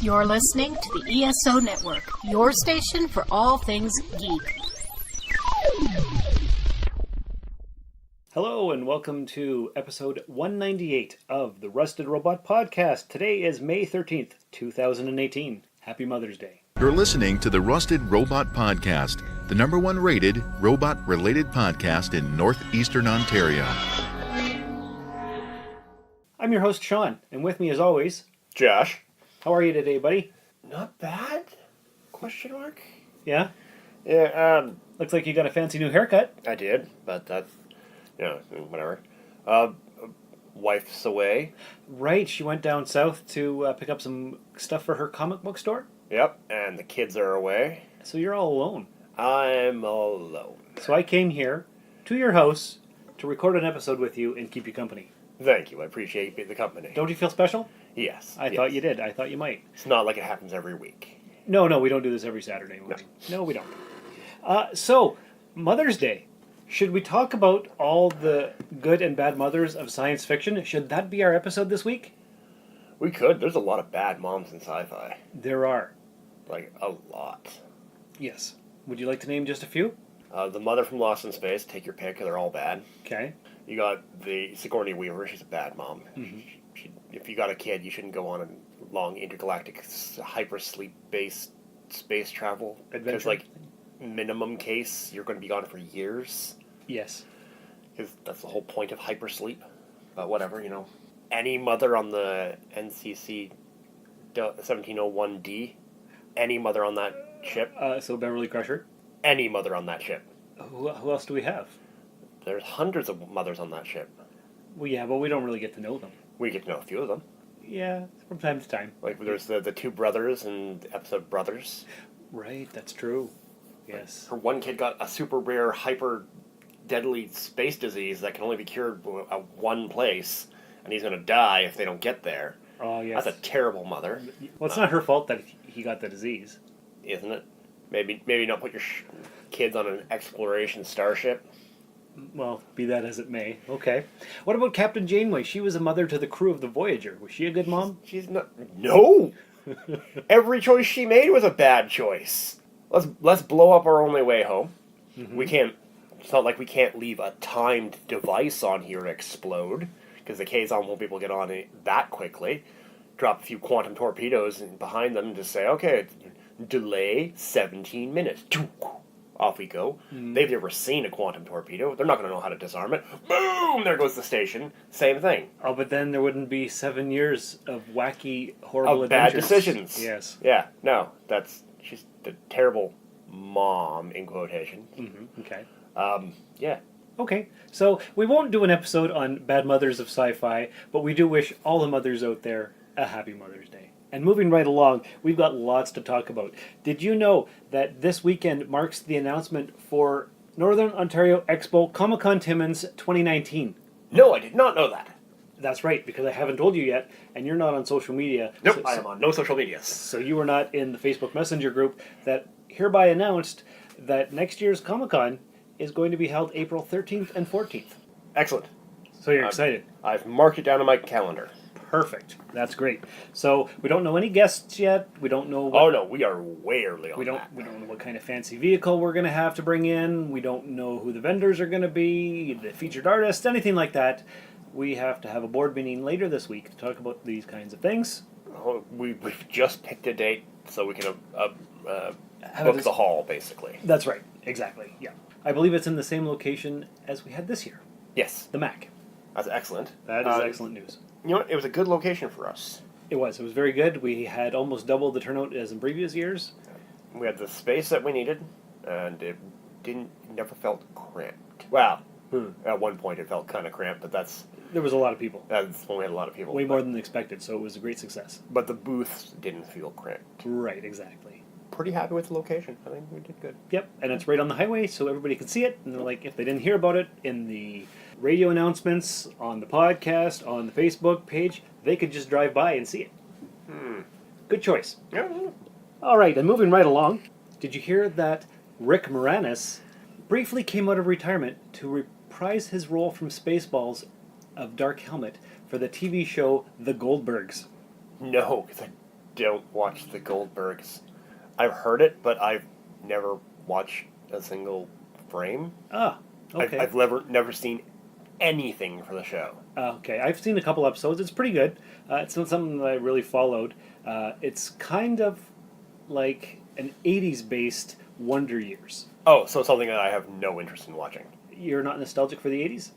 You're listening to the ESO Network, your station for all things geek. Hello and welcome to episode 198 of the Rusted Robot Podcast. Today is May 13th, 2018. Happy Mother's Day. You're listening to the Rusted Robot Podcast, the number one rated robot-related podcast in northeastern Ontario. I'm your host, Sean, and with me as always, Josh. How are you today, buddy? Not bad? Question mark? Yeah? Yeah, Looks like you got a fancy new haircut. I did, but that's, whatever. Wife's away. Right, she went down south to pick up some stuff for her comic book store. Yep, and the kids are away. So you're all alone. I'm alone. So I came here to your house to record an episode with you and keep you company. Thank you, I appreciate the company. Don't you feel special? Yes. I thought you did. I thought you might. It's not like it happens every week. No, we don't do this every Saturday morning. No, we don't. So, Mother's Day. Should we talk about all the good and bad mothers of science fiction? Should that be our episode this week? We could. There's a lot of bad moms in sci-fi. There are. Like, a lot. Yes. Would you like to name just a few? The mother from Lost in Space, take your pick, they're all bad. Okay. You got the Sigourney Weaver, she's a bad mom. Mm-hmm. If you got a kid, you shouldn't go on a long intergalactic hypersleep-based space travel. Adventure. Because, like, minimum case, you're going to be gone for years. Yes. Because that's the whole point of hypersleep. But whatever, Any mother on the NCC 1701D, any mother on that ship. So Beverly Crusher. Any mother on that ship. Who else do we have? There's hundreds of mothers on that ship. Well, yeah, but we don't really get to know them. We get to know a few of them. Yeah, from time to time. Like, there's the two brothers in the episode Brothers. Right, that's true. Yes. Her one kid got a super rare, hyper deadly space disease that can only be cured at one place, and he's going to die if they don't get there. Oh, yes. That's a terrible mother. Well, it's not her fault that he got the disease. Isn't it? Maybe not put your kids on an exploration starship. Well, be that as it may. Okay. What about Captain Janeway? She was a mother to the crew of the Voyager. Was she a good mom? She's not. No! Every choice she made was a bad choice. Let's blow up our only way home. Mm-hmm. We can't. It's not like we can't leave a timed device on here to explode, because the Kazon won't be able to get on it that quickly. Drop a few quantum torpedoes behind them and just say, okay, delay 17 minutes. Off we go. They've never seen a quantum torpedo. They're not going to know how to disarm it. Boom! There goes the station. Same thing. Oh, but then there wouldn't be 7 years of wacky, horrible bad adventures. decisions. Yes. Yeah. No. She's the terrible mom, in quotation. Mm-hmm. Okay. Yeah. Okay. So we won't do an episode on bad mothers of sci-fi, but we do wish all the mothers out there a happy Mother's Day. And moving right along, we've got lots to talk about. Did you know that this weekend marks the announcement for Northern Ontario Expo Comic-Con Timmins 2019? No, I did not know that. That's right, because I haven't told you yet, and you're not on social media. Nope, I am on no social media. So you were not in the Facebook Messenger group that hereby announced that next year's Comic-Con is going to be held April 13th and 14th. Excellent. So you're excited? I've marked it down on my calendar. Perfect. That's great. So we don't know any guests yet. We don't know what... Oh, no, we are way early on that. We don't know what kind of fancy vehicle we're going to have to bring in. We don't know who the vendors are going to be, the featured artists, anything like that. We have to have a board meeting later this week to talk about these kinds of things. Oh, we've just picked a date so we can book the hall, basically. That's right. Exactly. Yeah. I believe it's in the same location as we had this year. Yes. The MAC. That's excellent. That is excellent news. You know what? It was a good location for us. It was. It was very good. We had almost double the turnout as in previous years. We had the space that we needed, and it never felt cramped. Well, at one point it felt kind of cramped, but there was a lot of people. That's when we had a lot of people. Way more than expected, so it was a great success. But the booths didn't feel cramped. Right, exactly. Pretty happy with the location. I think we did good. Yep, and it's right on the highway, so everybody can see it. And they're like, if they didn't hear about it in the radio announcements, on the podcast, on the Facebook page, they could just drive by and see it. Good choice. Yeah. All right, and moving right along, did you hear that Rick Moranis briefly came out of retirement to reprise his role from Spaceballs of Dark Helmet for the TV show The Goldbergs? No, because I don't watch the Goldbergs. I've heard it, but I've never watched a single frame. Ah, okay. I've never seen anything for the show. Okay, I've seen a couple episodes. It's pretty good. It's not something that I really followed. It's kind of like an 80s based Wonder Years. Oh, so something that I have no interest in watching. You're not nostalgic for the 80s?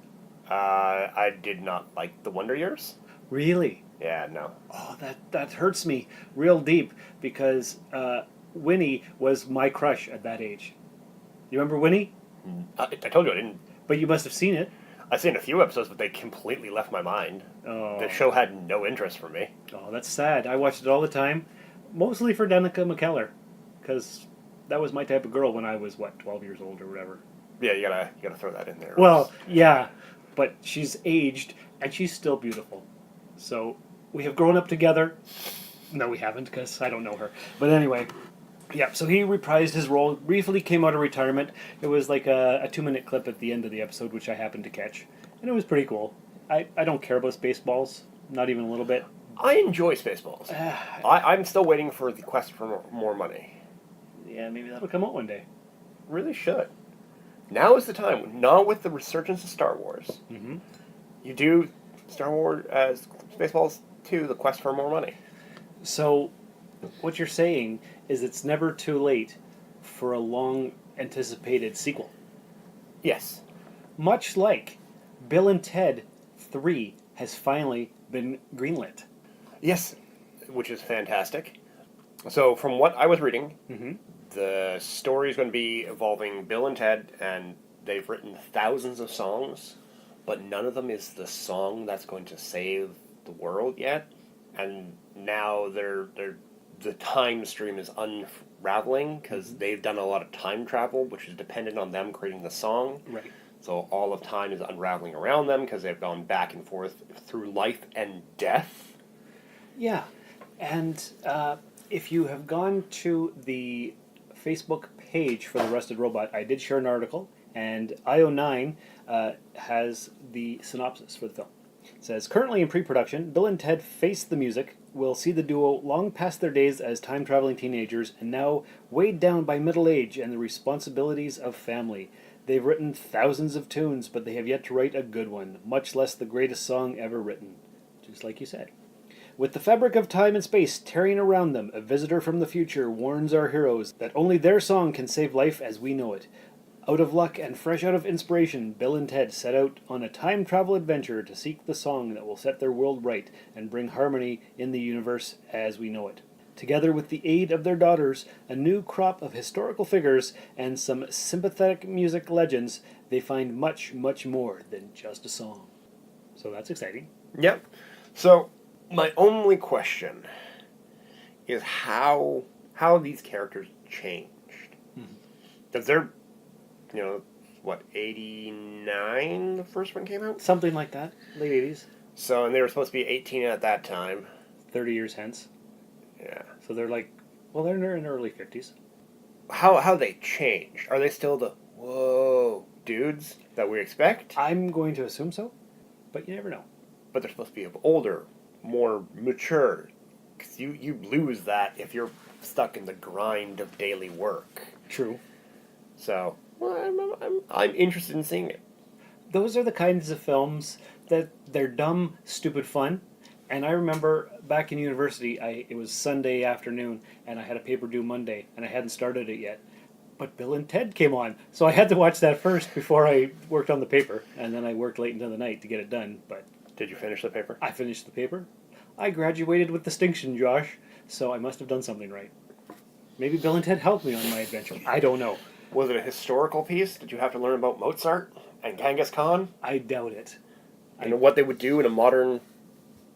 I did not like the Wonder Years. Really? Yeah, no. Oh, that hurts me real deep because Winnie was my crush at that age. You remember Winnie? I told you I didn't. But you must have seen it. I've seen a few episodes, but they completely left my mind. Oh. The show had no interest for me. Oh, that's sad. I watched it all the time, mostly for Danica McKellar, because that was my type of girl when I was, 12 years old or whatever. Yeah, you gotta throw that in there. Well, yeah, but she's aged, and she's still beautiful. So, we have grown up together. No, we haven't, because I don't know her. But anyway, yeah, so he reprised his role, briefly came out of retirement. It was like a 2-minute clip at the end of the episode, which I happened to catch. And it was pretty cool. I don't care about SpaceBalls, not even a little bit. I enjoy Spaceballs. I'm still waiting for the quest for more money. Yeah, maybe that'll come out one day. Really should. Now is the time. Not with the resurgence of Star Wars. Mm-hmm. You do Star Wars as Spaceballs 2, the quest for more money. So, what you're saying is it's never too late for a long-anticipated sequel. Yes. Much like Bill and Ted 3 has finally been greenlit. Yes, which is fantastic. So, from what I was reading, Mm-hmm. the story is going to be involving Bill and Ted, and they've written thousands of songs, but none of them is the song that's going to save the world yet. And now the time stream is unraveling because they've done a lot of time travel, which is dependent on them creating the song. Right. So all of time is unraveling around them because they've gone back and forth through life and death. Yeah. And if you have gone to the Facebook page for The Rusted Robot, I did share an article, and IO9 has the synopsis for the film. It says, currently in pre-production, Bill and Ted Face the Music will see the duo long past their days as time-traveling teenagers and now weighed down by middle age and the responsibilities of family. They've written thousands of tunes, but they have yet to write a good one, much less the greatest song ever written. Just like you said. With the fabric of time and space tearing around them, a visitor from the future warns our heroes that only their song can save life as we know it. Out of luck and fresh out of inspiration, Bill and Ted set out on a time travel adventure to seek the song that will set their world right and bring harmony in the universe as we know it. Together with the aid of their daughters, a new crop of historical figures, and some sympathetic music legends, they find much, much more than just a song. So that's exciting. Yep. So my only question is how these characters changed. Because they're, 89 the first one came out? Something like that. Late 80s. So, and they were supposed to be 18 at that time. 30 years hence. Yeah. So they're like, well, they're in their early 50s. How they changed? Are they still the, whoa, dudes that we expect? I'm going to assume so, but you never know. But they're supposed to be older, more mature. Because you lose that if you're stuck in the grind of daily work. True. So, well, I'm interested in seeing it. Those are the kinds of films that they're dumb, stupid fun. And I remember back in university, it was Sunday afternoon, and I had a paper due Monday, and I hadn't started it yet. But Bill and Ted came on, so I had to watch that first before I worked on the paper, and then I worked late into the night to get it done. But Did you finish the paper? I finished the paper. I graduated with distinction, Josh, so I must have done something right. Maybe Bill and Ted helped me on my adventure. I don't know. Was it a historical piece? Did you have to learn about Mozart and Genghis Khan? I doubt it. And what they would do in a modern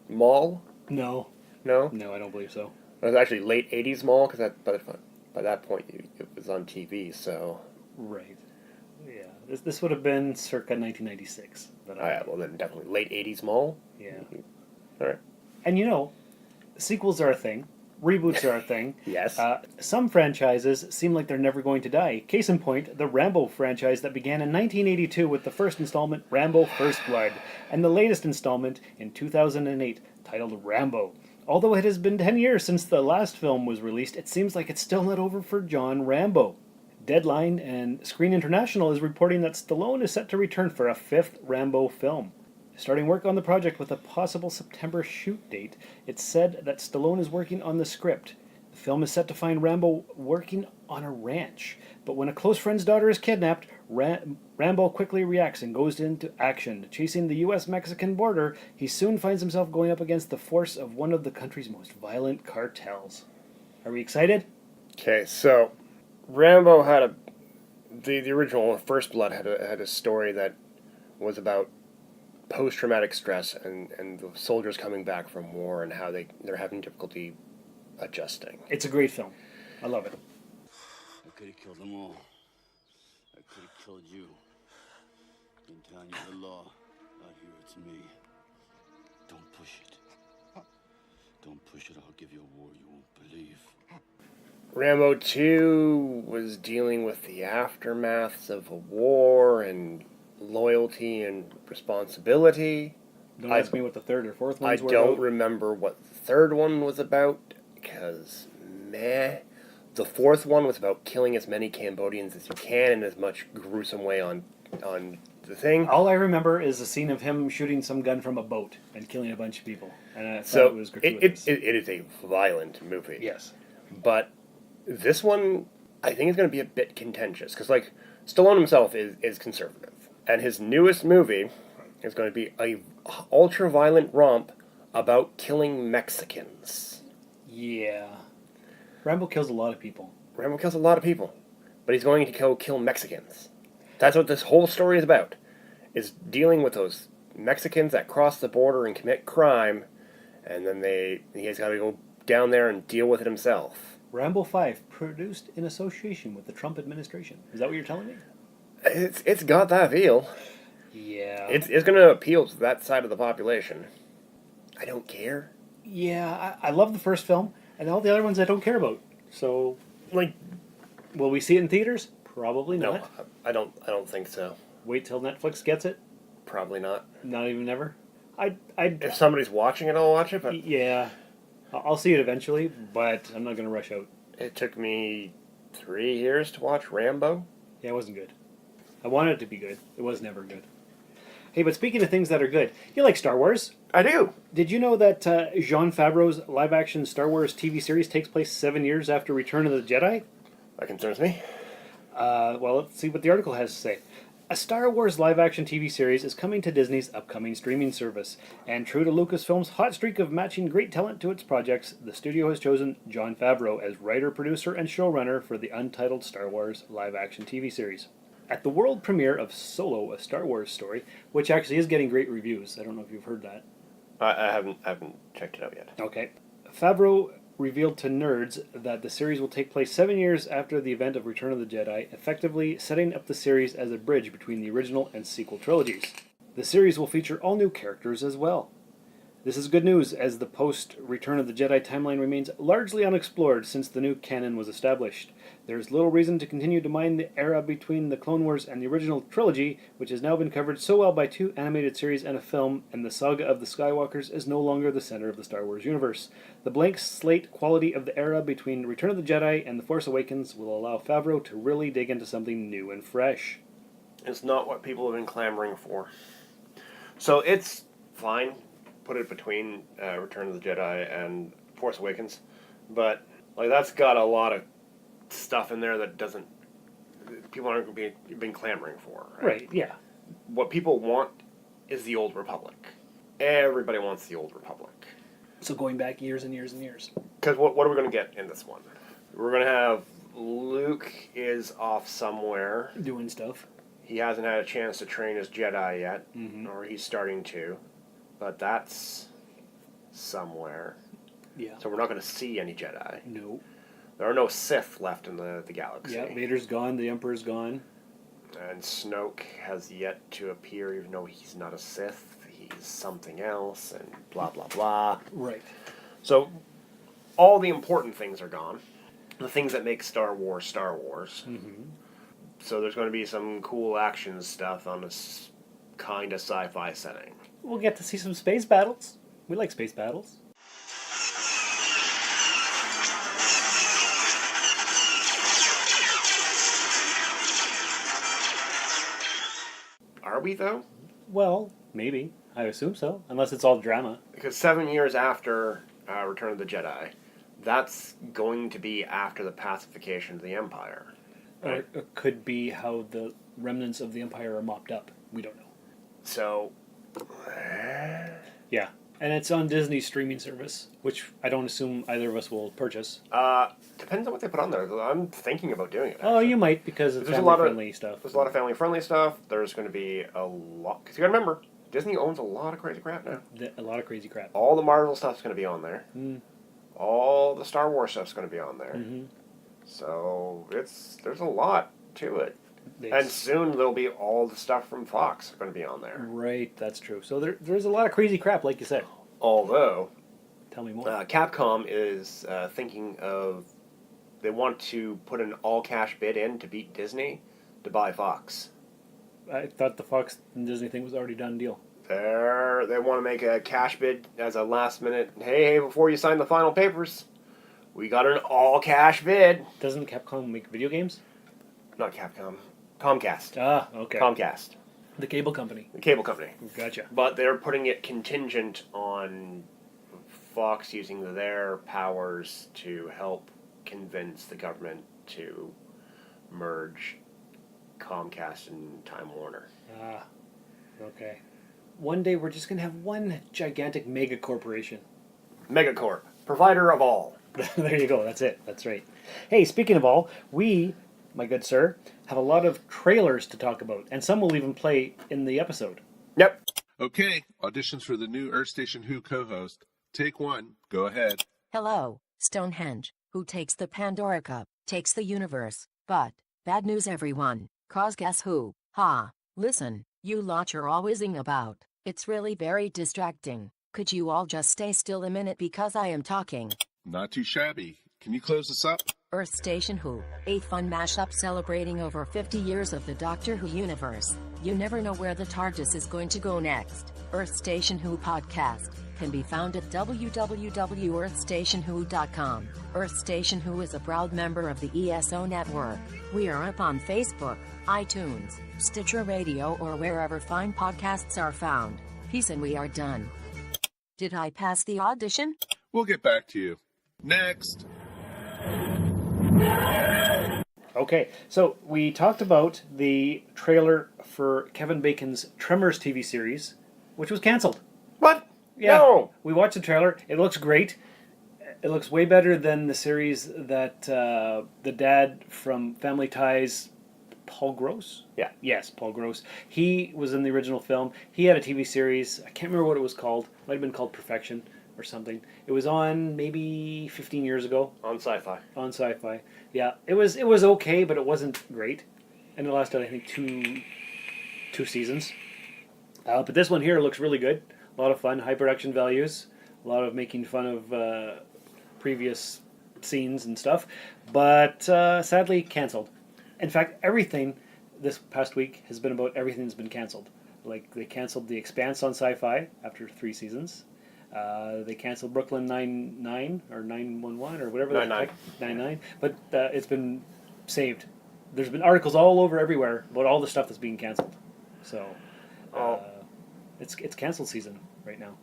mall? No. No? No, I don't believe so. It was actually late 80s mall, because by that point it was on TV, so... Right. Yeah. This would have been circa 1996. yeah, well then definitely late 80s mall. Yeah. Alright. And sequels are a thing. Reboots are a thing. Yes. Some franchises seem like they're never going to die. Case in point, the Rambo franchise that began in 1982 with the first installment, Rambo First Blood, and the latest installment in 2008, titled Rambo. Although it has been 10 years since the last film was released, it seems like it's still not over for John Rambo. Deadline and Screen International is reporting that Stallone is set to return for a 5th Rambo film. Starting work on the project with a possible September shoot date, it's said that Stallone is working on the script. The film is set to find Rambo working on a ranch, but when a close friend's daughter is kidnapped, Rambo quickly reacts and goes into action. Chasing the U.S.-Mexican border, he soon finds himself going up against the force of one of the country's most violent cartels. Are we excited? Okay, so Rambo had the original First Blood had a story that was about post-traumatic stress and the soldiers coming back from war and how they're having difficulty adjusting. It's a great film. I love it. I could have killed them all. I could have killed you. In telling you the law, out here it's me. Don't push it. Don't push it, I'll give you a war you won't believe. Rambo 2 was dealing with the aftermaths of a war and loyalty and responsibility. Don't ask me what the third or fourth ones were. I don't about. remember what the third one was about, because, the fourth one was about killing as many Cambodians as you can in as much gruesome way on the thing. All I remember is a scene of him shooting some gun from a boat and killing a bunch of people. And I thought So it was gratuitous. it is a violent movie. Yes. But this one, I think, is going to be a bit contentious, because, like, Stallone himself is conservative. And his newest movie is going to be a ultra-violent romp about killing Mexicans. Yeah. Rambo kills a lot of people. Rambo kills a lot of people, but he's going to go kill Mexicans. That's what this whole story is about, is dealing with those Mexicans that cross the border and commit crime, and then he's got to go down there and deal with it himself. Rambo 5, produced in association with the Trump administration. Is that what you're telling me? It's got that feel. Yeah. It's going to appeal to that side of the population. I don't care. Yeah, I love the first film, and all the other ones I don't care about. So, Like, will we see it in theaters? Probably no, not. I don't think so. Wait till Netflix gets it? Probably not. Not even ever? I'd If somebody's watching it, I'll watch it, but yeah. I'll see it eventually, but I'm not going to rush out. it took me 3 years to watch Rambo. Yeah, it wasn't good. I wanted it to be good. It was never good. Hey, but speaking of things that are good, you like Star Wars? I do. Did you know that Jon Favreau's live-action Star Wars TV series takes place 7 years after Return of the Jedi? That concerns me. Well, let's see what the article has to say. A Star Wars live-action TV series is coming to Disney's upcoming streaming service, and true to Lucasfilm's hot streak of matching great talent to its projects, the studio has chosen Jon Favreau as writer, producer, and showrunner for the untitled Star Wars live-action TV series. At the world premiere of Solo, a Star Wars story, which actually is getting great reviews. I don't know if you've heard that. I haven't checked it out yet. Okay. Favreau revealed to nerds that the series will take place 7 years after the event of Return of the Jedi, effectively setting up the series as a bridge between the original and sequel trilogies. The series will feature all new characters as well. This is good news, as the post-Return of the Jedi timeline remains largely unexplored since the new canon was established. There is little reason to continue to mine the era between the Clone Wars and the original trilogy, which has now been covered so well by 2 animated series and a film, and the saga of the Skywalkers is no longer the center of the Star Wars universe. The blank slate quality of the era between Return of the Jedi and The Force Awakens will allow Favreau to really dig into something new and fresh. It's not what people have been clamoring for. So it's fine. Put it between Return of the Jedi and Force Awakens, but like that's got a lot of stuff in there that people aren't been clamoring for. Right, yeah. What people want is the Old Republic. Everybody wants the Old Republic. So going back years and years and years. Because what are we going to get in this one? We're going to have Luke is off somewhere. Doing stuff. He hasn't had a chance to train his Jedi yet, Mm-hmm. or he's starting to. But that's somewhere. Yeah. So we're not going to see any Jedi. No. There are no Sith left in the galaxy. Yeah, Vader's gone, the Emperor's gone. And Snoke has yet to appear, even though he's not a Sith. He's something else, and blah, blah, blah. Right. So all the important things are gone. The things that make Star Wars Star Wars. Mm-hmm. So there's going to be some cool action stuff on this kind of sci-fi setting. We'll get to see some space battles. We like space battles. Are we, though? Well, maybe. I assume so. Unless it's all drama. Because 7 years after Return of the Jedi, that's going to be after the pacification of the Empire. Or it could be how the remnants of the Empire are mopped up. We don't know. So... Yeah. And it's on Disney's streaming service, which I don't assume either of us will purchase. Depends on what they put on there. I'm thinking about doing it. Oh, actually. you might, because it's There's a lot of family-friendly stuff. There's a lot of family-friendly stuff. There's going to be a lot... Because you got to remember, Disney owns a lot of crazy crap now. A lot of crazy crap. All the Marvel stuff's going to be on there. Mm. All the Star Wars stuff's going to be on there. Mm-hmm. So there's a lot to it. It's, And soon there'll be all the stuff from Fox going to be on there. right, that's true. So there's a lot of crazy crap, like you said. Although, Tell me more. Capcom is thinking of... They want to put an all-cash bid in to beat Disney to buy Fox. I thought the Fox and Disney thing was already done deal. They want to make a cash bid as a last minute, hey, before you sign the final papers, we got an all-cash bid. Doesn't Capcom make video games? Not Capcom. Comcast. Ah, okay. Comcast. The cable company. The cable company. Gotcha. But they're putting it contingent on Fox using their powers to help convince the government to merge Comcast and Time Warner. Ah, okay. One day we're just going to have one gigantic mega corporation. Megacorp. Provider of all. There you go. That's it. That's right. Hey, speaking of all, we, my good sir, have a lot of trailers to talk about, and some will even play in the episode. Yep. Okay, auditions for the new Earth Station Who co-host. Take one. Go ahead. Hello, Stonehenge, who takes the Pandora Cup, takes the universe. But, bad news everyone, cause guess who? Ha, listen, you lot you're all whizzing about. It's really very distracting. Could you all just stay still a minute because I am talking? Not too shabby. Can you close this up? Earth Station Who, a fun mashup celebrating over 50 years of the Doctor Who universe. You never know where the TARDIS is going to go next. Earth Station Who podcast can be found at www.earthstationwho.com. Earth Station Who is a proud member of the ESO network. We are up on Facebook, iTunes, Stitcher Radio, or wherever fine podcasts are found. Peace, and we are done. Did I pass the audition? We'll get back to you. Next. Okay, so we talked about the trailer for Kevin Bacon's Tremors TV series, which was canceled. What? Yeah, No. we watched the trailer. It looks great. It looks way better than the series that the dad from Family Ties, Paul Gross? Yeah. Yes, Paul Gross. He was in the original film. He had a TV series. I can't remember what it was called. It might have been called Perfection or something. It was on maybe 15 years ago. On Sci-Fi. On Sci-Fi. Yeah, it was okay, but it wasn't great. And it lasted, I think, two seasons. But this one here looks really good. A lot of fun, high production values, a lot of making fun of previous scenes and stuff. But sadly, canceled. In fact, everything this past week has been about everything that's been canceled. Like, they canceled The Expanse on Sci-Fi after 3 seasons. They canceled Brooklyn Nine-Nine or 911 or whatever. 9-9. But it's been saved. There's been articles all over everywhere about all the stuff that's being canceled. So it's canceled season right now.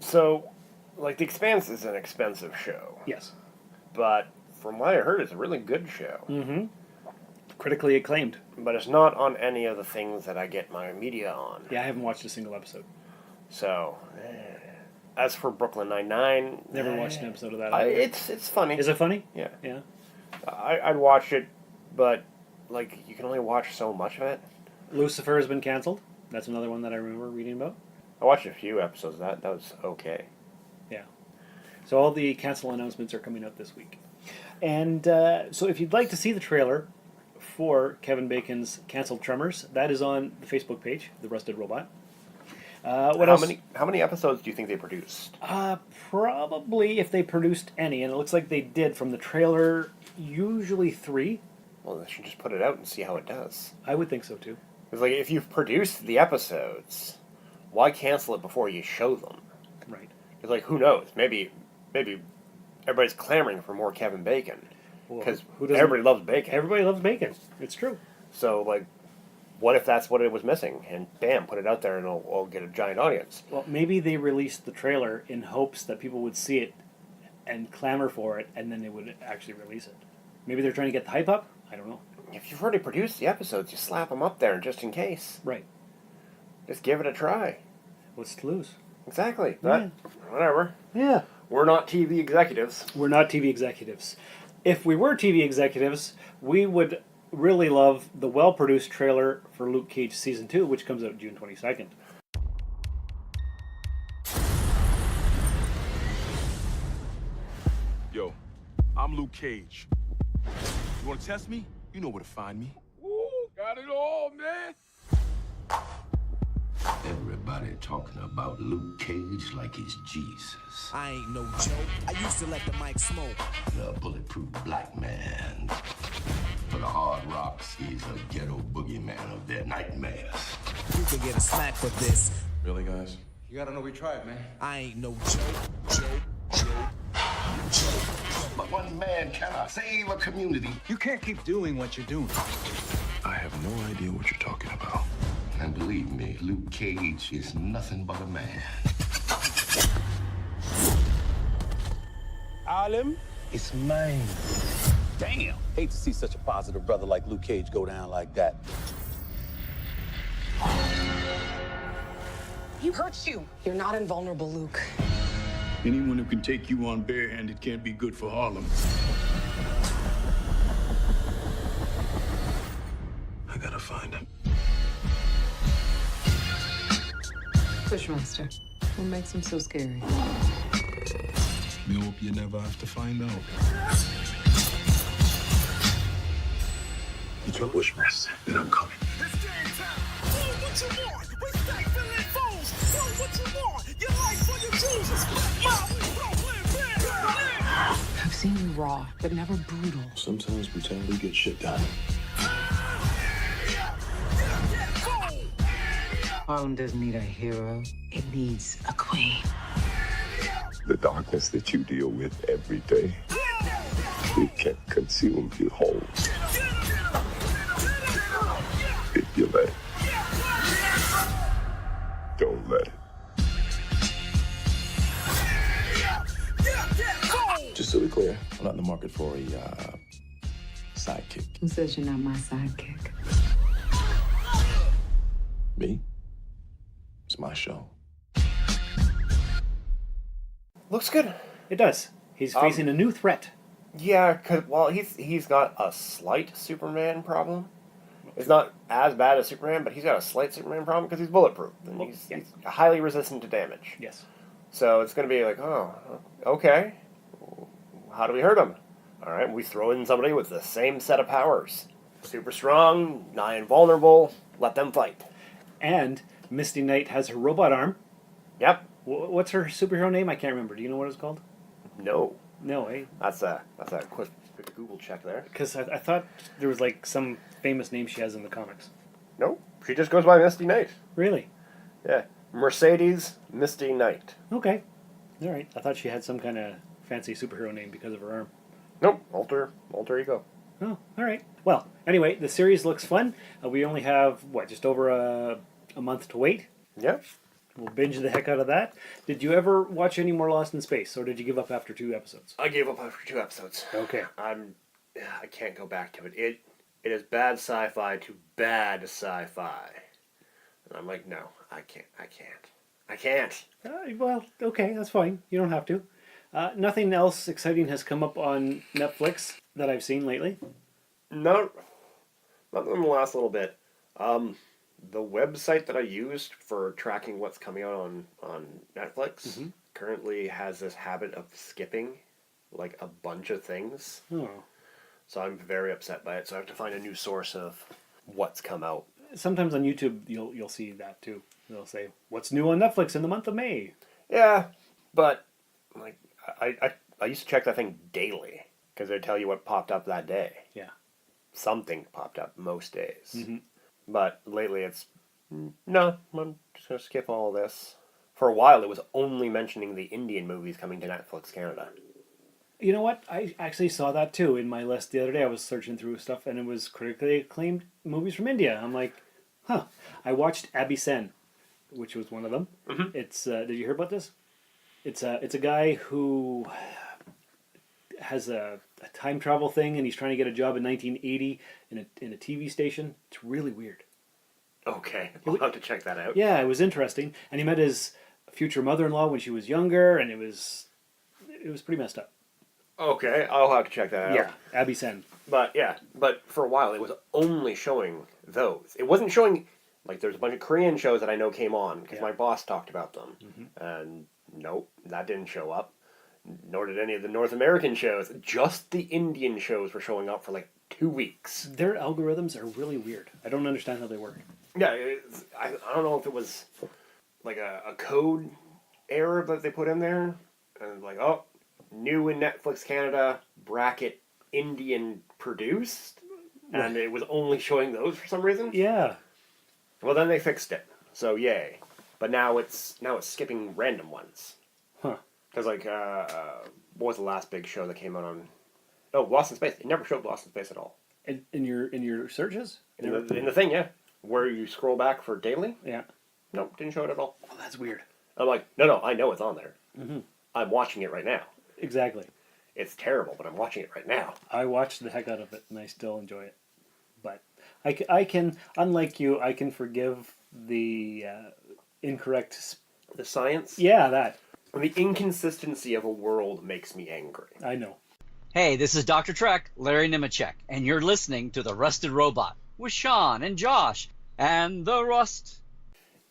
So, like, The Expanse is an expensive show. Yes. But from what I heard, it's a really good show. Mm-hmm. Critically acclaimed. But it's not on any of the things that I get my media on. Yeah, I haven't watched a single episode. So, as for Brooklyn Nine-Nine... Never watched an episode of that. It's funny. Is it funny? Yeah. Yeah. I'd watch it, but, like, you can only watch so much of it. Lucifer has been canceled. That's another one that I remember reading about. I watched a few episodes of that. That was okay. Yeah. So all the cancel announcements are coming out this week. And so if you'd like to see the trailer for Kevin Bacon's canceled Tremors, that is on the Facebook page, The Rusted Robot. What else? How many episodes do you think they produced? Probably, if they produced any, and it looks like they did from the trailer, usually 3. Well, they should just put it out and see how it does. I would think so too. Because, like, if you've produced the episodes, why cancel it before you show them? Right. It's like, who knows? Maybe everybody's clamoring for more Kevin Bacon. Because who doesn't- everybody loves bacon. Everybody loves bacon. It's true. So, like, what if that's what it was missing? And bam, put it out there and it'll get a giant audience. Well, maybe they released the trailer in hopes that people would see it and clamor for it, and then they would actually release it. Maybe they're trying to get the hype up? I don't know. If you've already produced the episodes, you slap them up there just in case. Right. Just give it a try. What's to lose? Exactly. But, whatever. Yeah. We're not TV executives. We're not TV executives. If we were TV executives, we would really love the well-produced trailer for Luke Cage Season 2, which comes out June 22nd. Yo, I'm Luke Cage. You wanna test me? You know where to find me. Ooh, got it all, man. Everybody talking about Luke Cage like he's Jesus. I ain't no joke. I used to let the mic smoke. The bulletproof black man. For the hard rocks, he's a ghetto boogeyman of their nightmares. You could get a smack for this. Really, guys? You gotta know we tried, man. I ain't no joke. But one man cannot save a community. You can't keep doing what you're doing. I have no idea what you're talking about. And believe me, Luke Cage is nothing but a man. Alim is mine. Damn. Hate to see such a positive brother like Luke Cage go down like that. He hurts you. You're not invulnerable, Luke. Anyone who can take you on barehanded can't be good for Harlem. I gotta find him. Bushmaster, what makes him so scary? We hope you never have to find out. You tell Bushmaster that I'm coming. It's game time. Do what you want. We stay filling foes. Do what you want. Your life for your choosers. I've seen you raw, but never brutal. Sometimes brutality gets shit done. Harlem doesn't need a hero. It needs a queen. The darkness that you deal with every day, it can consume you whole. If you let it. Don't let it. Just so we're clear, I'm not in the market for a sidekick. Who says you're not my sidekick? Me? It's my show. Looks good. It does. He's facing a new threat. Yeah, because, well, he's got a slight Superman problem. It's not as bad as Superman, but he's got a slight Superman problem because he's bulletproof. And he's highly resistant to damage. Yes. So it's going to be like, oh, okay. How do we hurt him? All right, we throw in somebody with the same set of powers. Super strong, nigh invulnerable, let them fight. And Misty Knight has her robot arm. Yep. What's her superhero name? I can't remember. Do you know what it's called? No. No, eh? That's a quick Google check there. Because I thought there was like some famous name she has in the comics. Nope. She just goes by Misty Knight. Really? Yeah. Mercedes Misty Knight. Okay. All right. I thought she had some kind of fancy superhero name because of her arm. Nope. Alter ego. Oh, all right. Well, anyway, the series looks fun. We only have, just over a month to wait? Yep. We'll binge the heck out of that. Did you ever watch any more Lost in Space, or did you give up after 2 episodes? I gave up after 2 episodes. Okay. I can't go back to it. It is bad sci-fi to bad sci-fi. And I'm like, no, I can't. Well, okay, that's fine. You don't have to. Nothing else exciting has come up on Netflix that I've seen lately? No, not in the last little bit. The website that I used for tracking what's coming out on Netflix currently has this habit of skipping like a bunch of things. Oh. So I'm very upset by it. So I have to find a new source of what's come out. Sometimes on YouTube you'll see that too. They'll say, "What's new on Netflix in the month of May?" Yeah, but like I used to check that thing daily because they'd tell you what popped up that day. Yeah. Something popped up most days. Mm-hmm. But lately it's, no, I'm just going to skip all of this. For a while it was only mentioning the Indian movies coming to Netflix Canada. You know what? I actually saw that too in my list the other day. I was searching through stuff and it was critically acclaimed movies from India. I'm like, Huh. I watched Abby Sen, which was one of them. Mhm. It's did you hear about this? It's a guy who has a time travel thing, and he's trying to get a job in 1980 in a TV station. It's really weird. Okay, I'll have to check that out. Yeah, it was interesting, and he met his future mother-in-law when she was younger, and it was pretty messed up. Okay, I'll have to check that out. Yeah, Abby Sen. But for a while it was only showing those. It wasn't showing, like, there's a bunch of Korean shows that I know came on because my boss talked about them. And nope, that didn't show up. Nor did any of the North American shows. Just the Indian shows were showing up for like 2 weeks. Their algorithms are really weird. I don't understand how they work. Yeah, I don't know if it was like a code error that they put in there. And like, oh, new in Netflix Canada, bracket Indian produced. And it was only showing those for some reason. Yeah. Well, then they fixed it. So yay. But now it's skipping random ones. Huh. Because like, what was the last big show that came out on? Oh, Lost in Space. It never showed Lost in Space at all. In your searches? In the thing, yeah. Where you scroll back for daily? Yeah. Nope, didn't show it at all. Oh, that's weird. I'm like, no, I know it's on there. Mm-hmm. I'm watching it right now. Exactly. It's terrible, but I'm watching it right now. I watched the heck out of it, and I still enjoy it. But I can, unlike you, I can forgive the incorrect... The science? Yeah, that. The inconsistency of a world makes me angry. I know. Hey, this is Dr. Trek, Larry Nemeczek, and you're listening to The Rusted Robot with Sean and Josh and the Rust.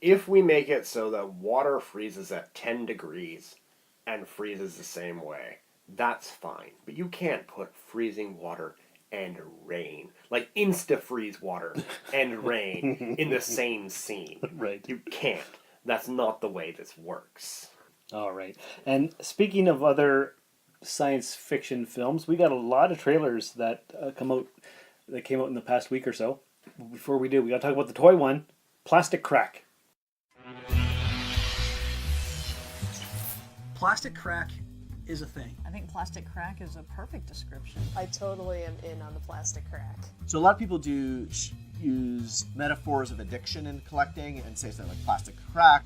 If we make it so that water freezes at 10 degrees and freezes the same way, that's fine. But you can't put freezing water and rain, like insta-freeze water and rain in the same scene. Right. You can't. That's not the way this works. All right. And speaking of other science fiction films, we got a lot of trailers that came out in the past week or so. Before we do, we got to talk about the toy one, Plastic Crack. Plastic crack is a thing. I think plastic crack is a perfect description. I totally am in on the plastic crack. So a lot of people do use metaphors of addiction in collecting and say something like plastic crack,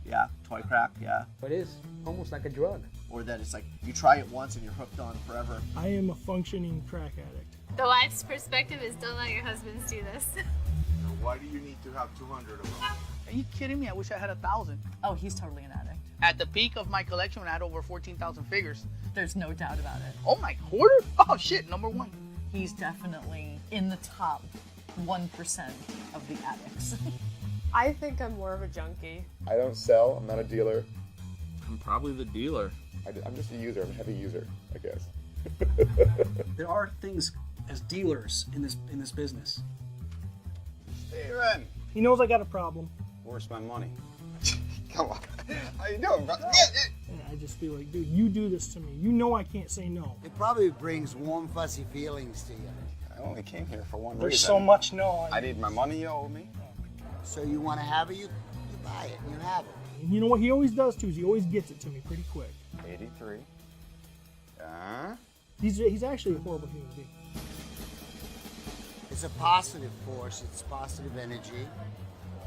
yeah, toy crack, yeah. It is almost like a drug. Or that it's like you try it once and you're hooked on forever. I am a functioning crack addict. The wife's perspective is don't let your husbands do this. Why do you need to have 200 of them? Are you kidding me? I wish I had 1,000. Oh, he's totally an addict. At the peak of my collection, when I had over 14,000 figures. There's no doubt about it. Oh my, hoarder? Oh shit, number one. He's definitely in the top 1% of the addicts. I think I'm more of a junkie. I don't sell. I'm not a dealer. I'm probably the dealer. I'm just a user. I'm a heavy user, I guess. There are things as dealers in this business. Steven! He knows I got a problem. Where's my money? Come on. How you doing, bro? And I just feel like, dude, you do this to me. You know I can't say no. It probably brings warm, fuzzy feelings to you. I only came here for one There's reason. so much no. I need my money you owe me. So you want to have it, you buy it, and you have it. And you know what he always does too is he always gets it to me pretty quick. 83. He's actually a horrible human being. It's a positive force. It's positive energy.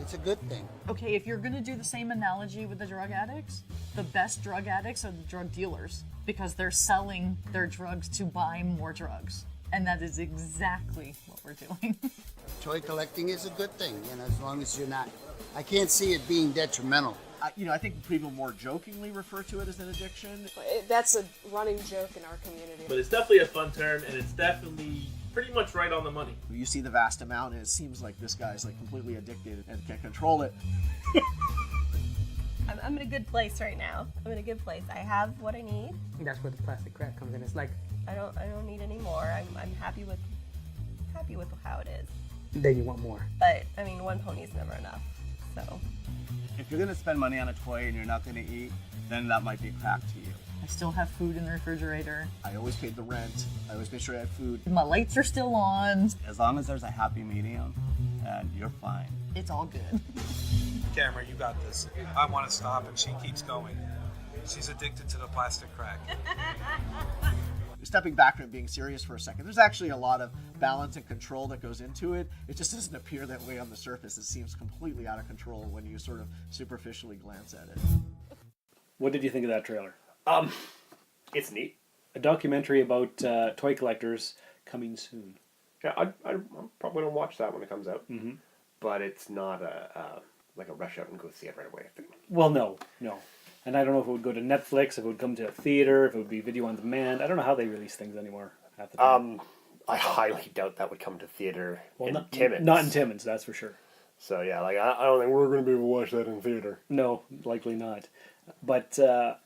It's a good thing. Okay, if you're going to do the same analogy with the drug addicts, the best drug addicts are the drug dealers because they're selling their drugs to buy more drugs. And that is exactly what we're doing. Toy collecting is a good thing, as long as you're not... I can't see it being detrimental. I think people more jokingly refer to it as an addiction. That's a running joke in our community. But it's definitely a fun term, and it's definitely pretty much right on the money. You see the vast amount, and it seems like this guy's like completely addicted and can't control it. I'm in a good place right now. I'm in a good place. I have what I need. That's where the plastic crack comes in. It's like I don't need any more. I'm happy with how it is. Then you want more. But I mean, one pony's never enough. So if you're gonna spend money on a toy and you're not gonna eat, then that might be crack to you. I still have food in the refrigerator. I always paid the rent. I always made sure I had food. My lights are still on. As long as there's a happy medium, and you're fine. It's all good. Cameron, you got this. I want to stop, and she keeps going. She's addicted to the plastic crack. stepping back from it being serious for a second, there's actually a lot of balance and control that goes into it. It just doesn't appear that way on the surface. It seems completely out of control when you sort of superficially glance at it. What did you think of that trailer? It's neat. A documentary about toy collectors coming soon. Yeah, I'm probably gonna watch that when it comes out. Mm-hmm. But it's not like a rush out and go see it right away thing. Well, no. And I don't know if it would go to Netflix, if it would come to a theater, if it would be video on demand. I don't know how they release things anymore at the time. I highly doubt that would come to theater in Timmins. Not in Timmins, that's for sure. So yeah, like I don't think we're going to be able to watch that in theater. No, likely not. But the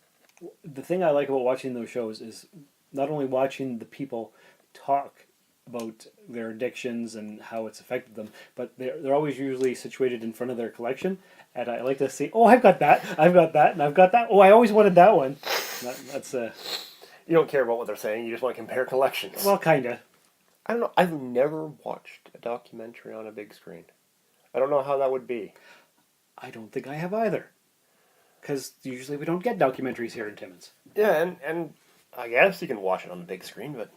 thing I like about watching those shows is not only watching the people talk about their addictions and how it's affected them, but they're always usually situated in front of their collection, and I like to see, oh, I've got that, and I've got that, oh, I always wanted that one. That's You don't care about what they're saying, you just want to compare collections. Well, kinda. I don't know, I've never watched a documentary on a big screen. I don't know how that would be. I don't think I have either. Because usually we don't get documentaries here in Timmins. Yeah, and I guess you can watch it on the big screen, but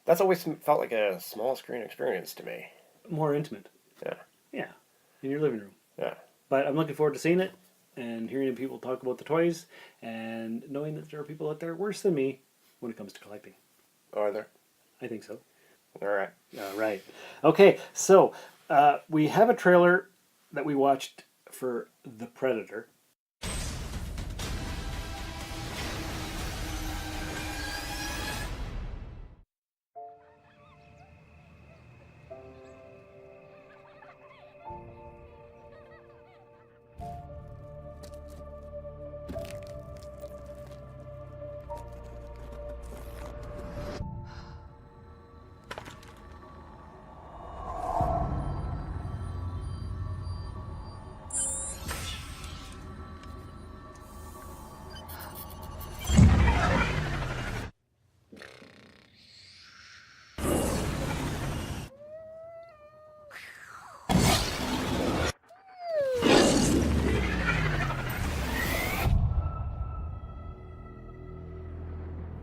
that's always felt like a small screen experience to me. More intimate. Yeah. Yeah. In your living room. Yeah. But I'm looking forward to seeing it and hearing people talk about the toys and knowing that there are people out there worse than me when it comes to collecting. Are there? I think so. All right. All right. Okay, so we have a trailer that we watched for The Predator.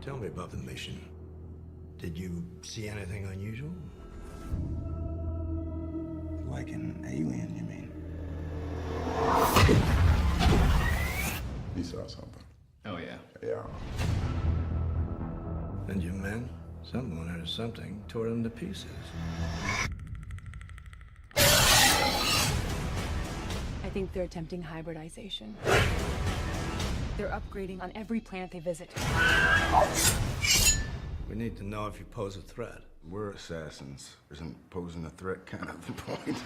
Tell me about the mission. Did you see anything unusual? Like an alien, you mean? You saw something. Oh, yeah. Yeah. And your men? Someone or something tore them to pieces. I think they're attempting hybridization. They're upgrading on every planet they visit. We need to know if you pose a threat. We're assassins. Isn't posing a threat kind of the point?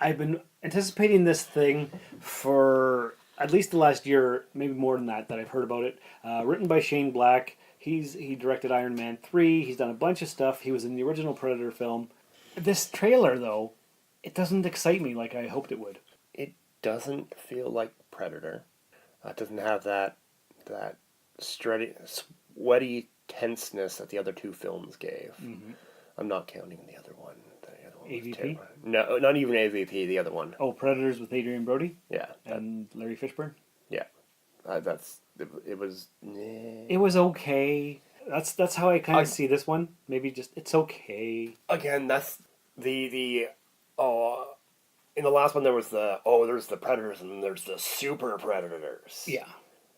I've been anticipating this thing for at least the last year, maybe more than that I've heard about it. Written by Shane Black. He directed Iron Man 3. He's done a bunch of stuff. He was in the original Predator film. This trailer, though, it doesn't excite me like I hoped it would. It doesn't feel like Predator. It doesn't have that sweaty tenseness that the other two films gave. Mm-hmm. I'm not counting the other one. AVP? No, not even AVP, the other one. Oh, Predators with Adrian Brody? Yeah. And Larry Fishburne? Yeah. It was... It was okay. That's how I kind of see this one. Maybe just, it's okay. Again, that's in the last one there was there's the Predators and then there's the Super Predators. Yeah.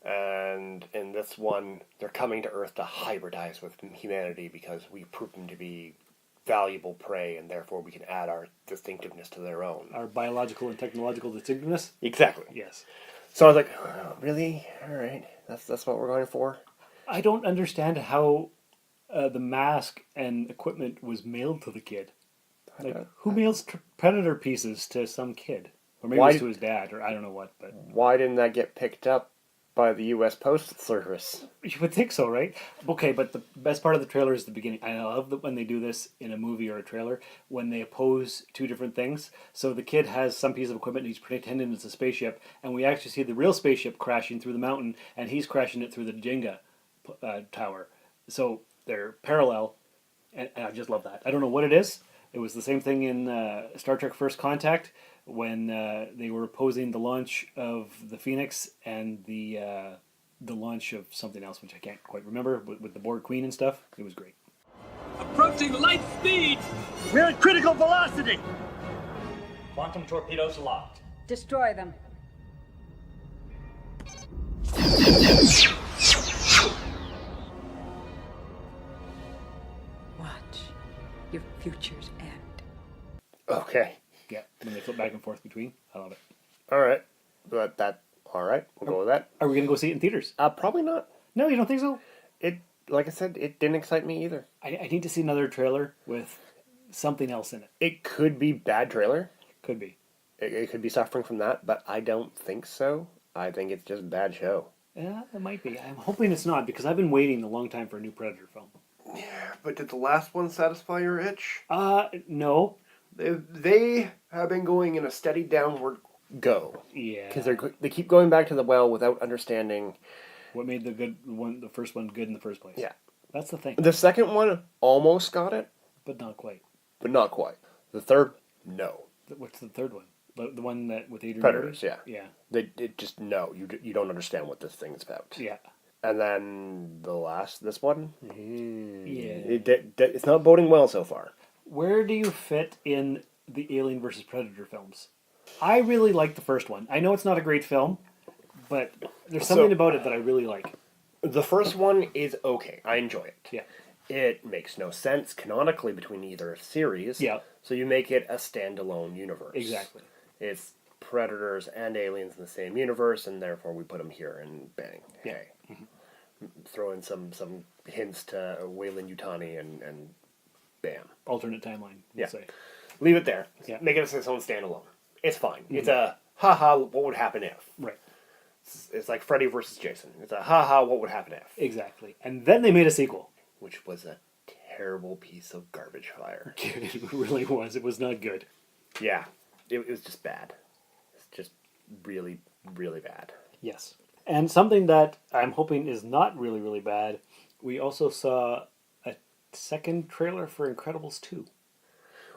And in this one, they're coming to Earth to hybridize with humanity because we prove them to be valuable prey, and therefore we can add our distinctiveness to their own. Our biological and technological distinctiveness? Exactly. Yes. So I was like, oh, really? All right. That's what we're going for? I don't understand how the mask and equipment was mailed to the kid. Like, who mails Predator pieces to some kid? Or maybe it was to his dad, or I don't know what. But why didn't that get picked up by the U.S. Postal Service. You would think so, right? Okay, but the best part of the trailer is the beginning. I love that when they do this in a movie or a trailer, when they oppose two different things. So the kid has some piece of equipment, and he's pretending it's a spaceship, and we actually see the real spaceship crashing through the mountain, and he's crashing it through the Jenga tower. So they're parallel, and I just love that. I don't know what it is. It was the same thing in Star Trek First Contact, when they were opposing the launch of the Phoenix and the launch of something else, which I can't quite remember, with the Borg Queen and stuff. It was great. Approaching light speed! We're at critical velocity! Quantum torpedoes locked. Destroy them. Watch your futures end. Okay. Yeah, when they flip back and forth between. I love it. All right. All right. We'll go with that. Are we going to go see it in theaters? Probably not. No, you don't think so? Like I said, it didn't excite me either. I need to see another trailer with something else in it. It could be bad trailer. Could be. It could be suffering from that, but I don't think so. I think it's just a bad show. Yeah, it might be. I'm hoping it's not, because I've been waiting a long time for a new Predator film. But did the last one satisfy your itch? No. They have been going in a steady downward go. Yeah. Because they keep going back to the well without understanding what made the first one good in the first place. Yeah. That's the thing. The second one almost got it. But not quite. The third, no. What's the third one? The one that with Adrian Predators, Brody? yeah. It just, no, you don't understand what this thing's about. Yeah. And then this one? Yeah. It's not boding well so far. Where do you fit in the Alien vs. Predator films? I really like the first one. I know it's not a great film, but there's something about it that I really like. The first one is okay. I enjoy it. Yeah. It makes no sense canonically between either series. Yeah. So you make it a standalone universe. Exactly. It's Predators and Aliens in the same universe, and therefore we put them here and bang. Yeah. Hey. Mm-hmm. Throw in some hints to Wayland Yutani and bam. Alternate timeline, Yeah. say. Leave it there. Yeah. Make it its own standalone. It's fine. Mm-hmm. It's a haha, what would happen if? Right. It's like Freddy versus Jason. It's a haha, what would happen if? Exactly. And then they made a sequel. Which was a terrible piece of garbage fire. It really was. It was not good. Yeah. It was just bad. It's just really, really bad. Yes. And something that I'm hoping is not really, really bad, we also saw a second trailer for Incredibles 2.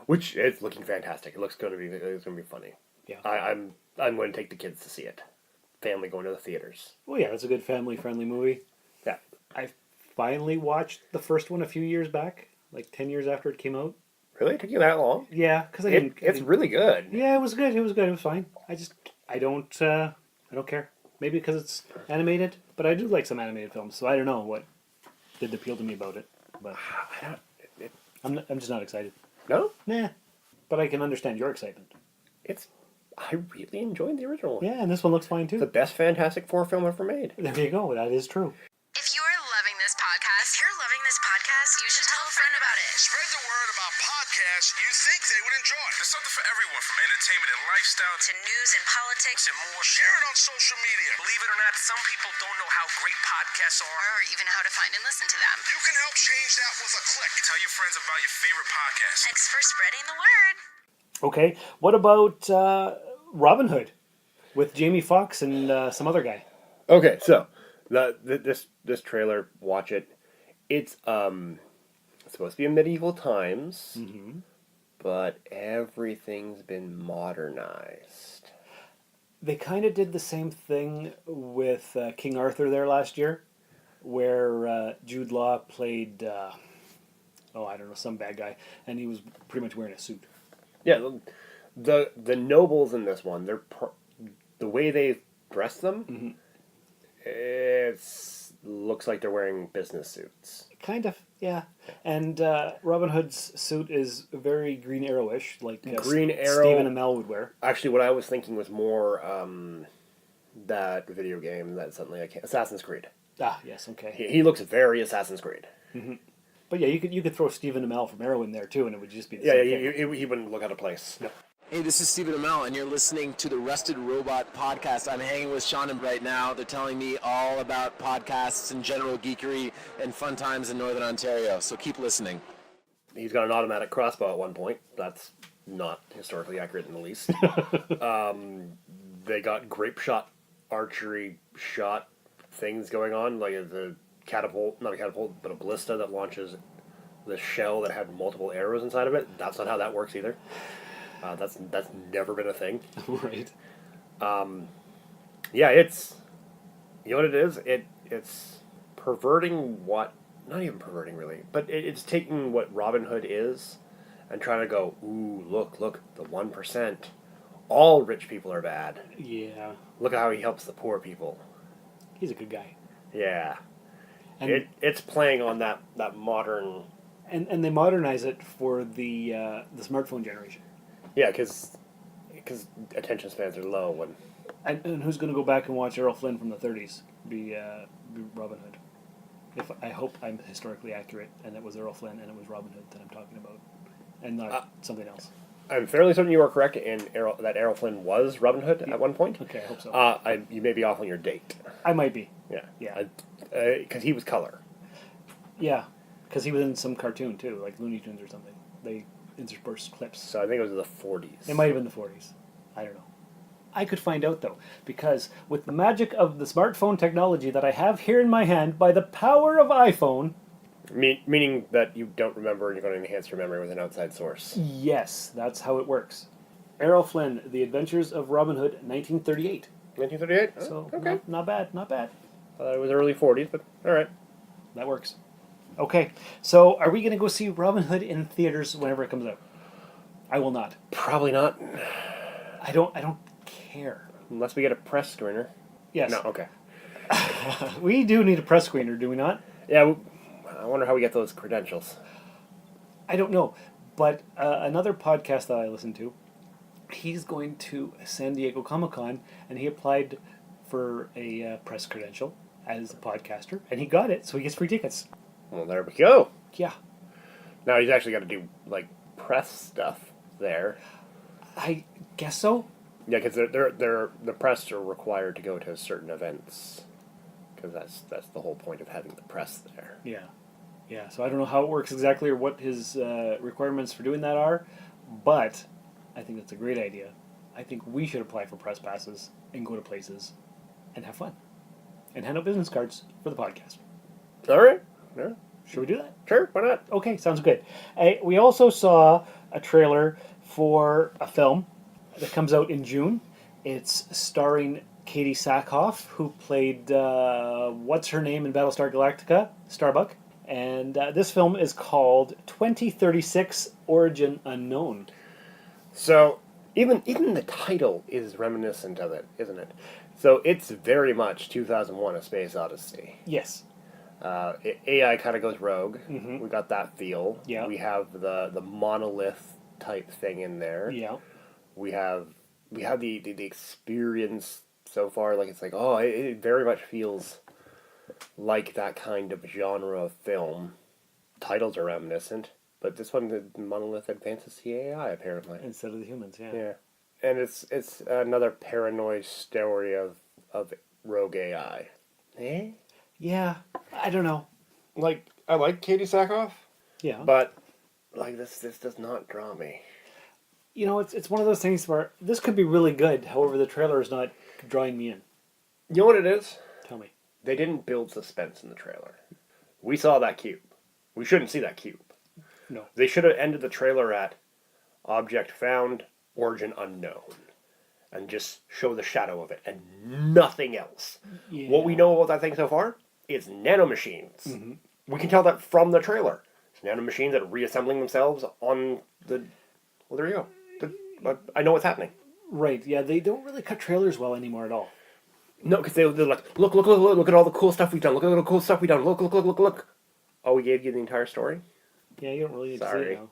Which is looking fantastic. It's going to be funny. Yeah. I'm going to take the kids to see it. Family going to the theaters. Well, yeah, it's a good family-friendly movie. Yeah. I finally watched the first one a few years back, like 10 years after it came out. Really? It took you that long? Yeah, because it's really good. Yeah, it was good. It was fine. I don't care. Maybe because it's animated, but I do like some animated films, so I don't know what did appeal to me about it. But I'm just not excited. No? Nah. But I can understand your excitement. I really enjoyed the original one. Yeah, and this one looks fine too. The best Fantastic Four film ever made. There you go. That is true. If you're loving this podcast, you should tell a friend about it. Spread the word about podcasts you think they would enjoy. There's something for everyone, from entertainment and lifestyle To news and politics and more. Share it on social media. Believe it or not, some people don't know how great podcasts are, or even how to find and listen to them. You can help change that with a click. Tell your friends about your favorite podcast. Thanks for spreading the word. Okay, what about Robin Hood with Jamie Foxx and some other guy? Okay, so this trailer, watch it. It's supposed to be in medieval times, but everything's been modernized. They kind of did the same thing with King Arthur there last year, where Jude Law played, I don't know, some bad guy, and he was pretty much wearing a suit. Yeah, the nobles in this one, the way they dress them, looks like they're wearing business suits. Kind of, yeah. And Robin Hood's suit is very Green Arrow-ish, like Green Arrow. Stephen Amell would wear. Actually, what I was thinking was more that video game, that's something like Assassin's Creed. Ah, yes, okay. He looks very Assassin's Creed. But yeah, you could throw Stephen Amell from Arrow in there too, and it would just be the Yeah, same thing. he wouldn't look out of place. No. Hey, this is Stephen Amell, and you're listening to the Rusted Robot Podcast. I'm hanging with Sean and right now. They're telling me all about podcasts and general geekery and fun times in Northern Ontario, so keep listening. He's got an automatic crossbow at one point. That's not historically accurate in the least. They got grape shot, archery shot things going on, like the catapult, not a catapult, but a ballista that launches the shell that had multiple arrows inside of it. That's not how that works either. That's never been a thing. Right. Yeah, it's, you know what it is? It's perverting what, not even perverting really, but it's taking what Robin Hood is and trying to go, ooh, look, the 1%. All rich people are bad. Yeah. Look at how he helps the poor people. He's a good guy. Yeah. And it's playing on that modern... And they modernize it for the smartphone generation. Yeah, because attention spans are low. When And who's going to go back and watch Errol Flynn from the 30s be Robin Hood? I hope I'm historically accurate, and it was Errol Flynn and it was Robin Hood that I'm talking about, and not something else. I'm fairly certain you are correct in that Errol Flynn was Robin Hood at one point. Okay, I hope so. You may be off on your date. I might be. Yeah. Because he was color. Yeah, because he was in some cartoon too, like Looney Tunes or something. They interspersed clips. So I think it was the 40s. It might have been the 40s. I don't know. I could find out though, because with the magic of the smartphone technology that I have here in my hand, by the power of iPhone... Meaning that you don't remember and you're going to enhance your memory with an outside source. Yes, that's how it works. Errol Flynn, The Adventures of Robin Hood, 1938. 1938? Oh, so, okay. Not bad. It was early 40s, but alright. That works. Okay, so are we going to go see Robin Hood in theaters whenever it comes out? I will not. Probably not. I don't care. Unless we get a press screener. Yes. No, okay. We do need a press screener, do we not? Yeah, I wonder how we get those credentials. I don't know, but another podcast that I listen to, he's going to San Diego Comic-Con, and he applied for a press credential as a podcaster, and he got it, so he gets free tickets. Well, there we go. Yeah. Now he's actually got to do, like, press stuff there. I guess so. Yeah, because the press are required to go to certain events. Because that's the whole point of having the press there. Yeah, so I don't know how it works exactly or what his requirements for doing that are, but I think that's a great idea. I think we should apply for press passes and go to places and have fun. And hand out business cards for the podcast. All right. Yeah. Should we do that? Sure, why not? Okay, sounds good. We also saw a trailer for a film that comes out in June. It's starring Katie Sackhoff, who played, what's her name in Battlestar Galactica? Starbuck. And this film is called 2036 Origin Unknown. So, even the title is reminiscent of it, isn't it? So, it's very much 2001 A Space Odyssey. Yes. AI kind of goes rogue. Mm-hmm. We got that feel. Yeah. We have the monolith type thing in there. Yeah. We have the experience so far. Like, it's like, oh, it very much feels like that kind of genre of film. Titles are reminiscent, but this one, the monolith advances the AI apparently instead of the humans. Yeah. Yeah, and it's another paranoid story of rogue AI. Eh? Yeah, I don't know. Like, I like Katie Sackhoff. Yeah. But like this does not draw me. You know, it's one of those things where this could be really good. However, the trailer is not drawing me in. You know what it is? Tell me. They didn't build suspense in the trailer. We saw that cube. We shouldn't see that cube. No. They should have ended the trailer at object found, origin unknown. And just show the shadow of it and nothing else. Yeah. What we know about that thing so far is nanomachines. Mm-hmm. We can tell that from the trailer. It's nanomachines that are reassembling themselves on the... Well, there you go. I know what's happening. Right, yeah, they don't really cut trailers well anymore at all. No, because they're like, look at all the cool stuff we've done. Look at all the cool stuff we've done. Look. Oh, we gave you the entire story? Yeah, you don't really need to see Sorry. it now.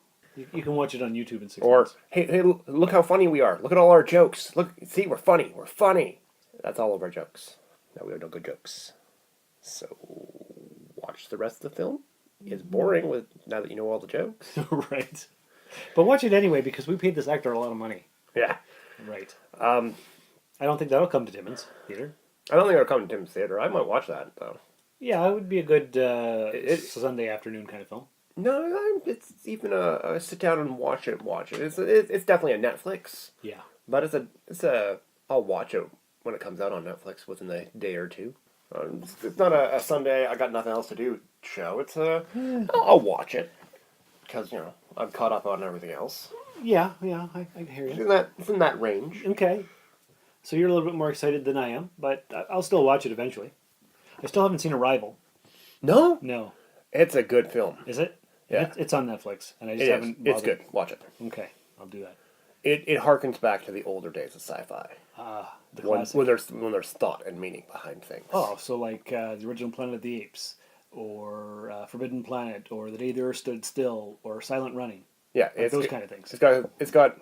You can watch it on YouTube in 6 Or, months. hey, look how funny we are. Look at all our jokes. Look, see, we're funny. We're funny. That's all of our jokes. Now we have no good jokes. So, watch the rest of the film. It's boring now that you know all the jokes. Right. But watch it anyway because we paid this actor a lot of money. Yeah. Right. I don't think that'll come to Timmins Theater. I don't think it'll come to Tim's Theater. I might watch that, though. Yeah, it would be a good Sunday afternoon kind of film. No, it's even a sit down and watch it. It's definitely a Netflix. Yeah. But it's a I'll watch it when it comes out on Netflix within a day or two. It's not a Sunday I got nothing else to do show. It's I'll watch it because I'm caught up on everything else. Yeah, I hear you. It's in that range. Okay. So you're a little bit more excited than I am, but I'll still watch it eventually. I still haven't seen Arrival. No? No. It's a good film. Is it? Yeah. It's on Netflix, and I just haven't bothered. It's good. Watch it. Okay, I'll do that. It harkens back to the older days of sci-fi. The when classic. when there's thought and meaning behind things. Oh, so like the original Planet of the Apes, or Forbidden Planet, or The Day the Earth Stood Still, or Silent Running. Yeah, like those kind of things. It's got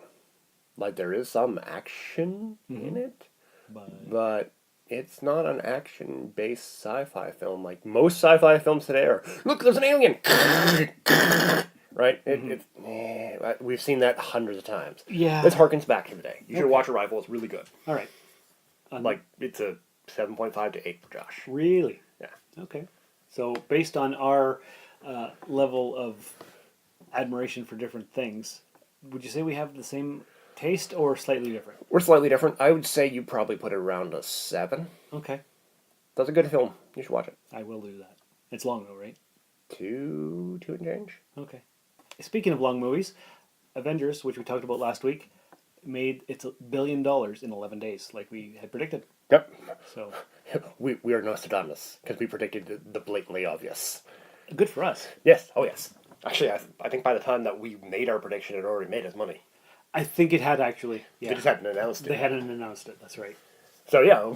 like there is some action in it, but it's not an action-based sci-fi film like most sci-fi films today are. Look, there's an alien. Right? We've seen that hundreds of times. Yeah. This harkens back to the day. You should watch Arrival. It's really good. All right. It's a 7.5 to 8 for Josh. Really? Yeah. Okay. So based on our level of admiration for different things, would you say we have the same taste or slightly different? We're slightly different. I would say you probably put it around a 7. Okay. That's a good film. You should watch it. I will do that. It's long though, right? 2 and change. Okay. Speaking of long movies, Avengers, which we talked about last week, made its $1 billion in 11 days, like we had predicted. Yep. So we are Nostradamus because we predicted the blatantly obvious. Good for us. Yes. Oh yes. Actually, I think by the time that we made our prediction, it already made us money. I think it had actually. Yeah. They just hadn't announced it. They hadn't announced it. That's right. So yeah,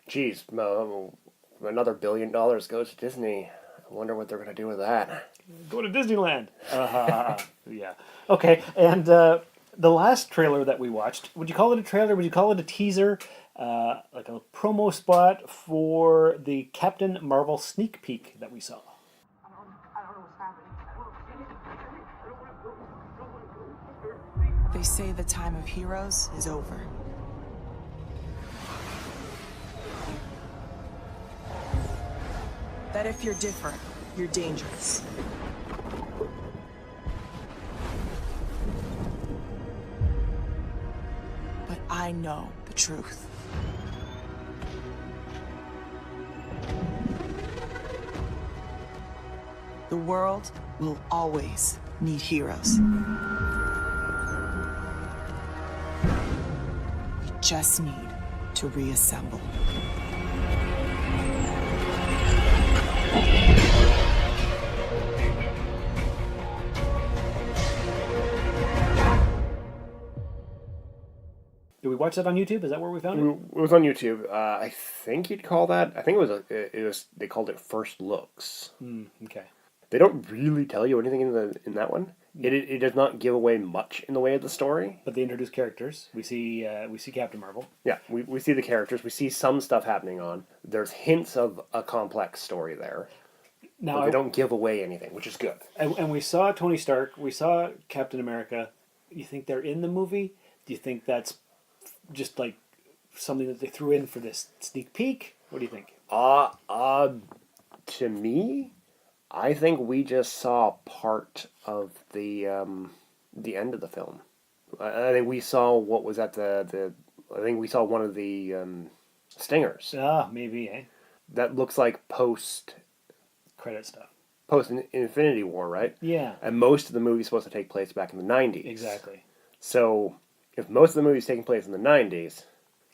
geez, another $1 billion goes to Disney. I wonder what they're going to do with that. Go to Disneyland. Yeah. Okay, and the last trailer that we watched, would you call it a trailer? Would you call it a teaser? Like a promo spot for the Captain Marvel sneak peek that we saw. They say the time of heroes is over. That if you're different, you're dangerous. But I know the truth. The world will always need heroes. We just need to reassemble. Did we watch that on YouTube? Is that where we found it? It was on YouTube. I think you'd call that. I think it was. They called it First Looks. Okay. They don't really tell you anything in that one. It does not give away much in the way of the story. But they introduce characters. We see Captain Marvel. Yeah, we see the characters. We see some stuff happening on. There's hints of a complex story there. Now they don't give away anything, which is good. And we saw Tony Stark. We saw Captain America. You think they're in the movie? Do you think that's just like something that they threw in for this sneak peek? What do you think? To me, I think we just saw part of the end of the film. I think we saw what was at the I think we saw one of the stingers. Maybe, eh? That looks like post credit stuff. Post Infinity War, right? Yeah. And most of the movie's supposed to take place back in the 90s. Exactly. So, if most of the movie's taking place in the 90s...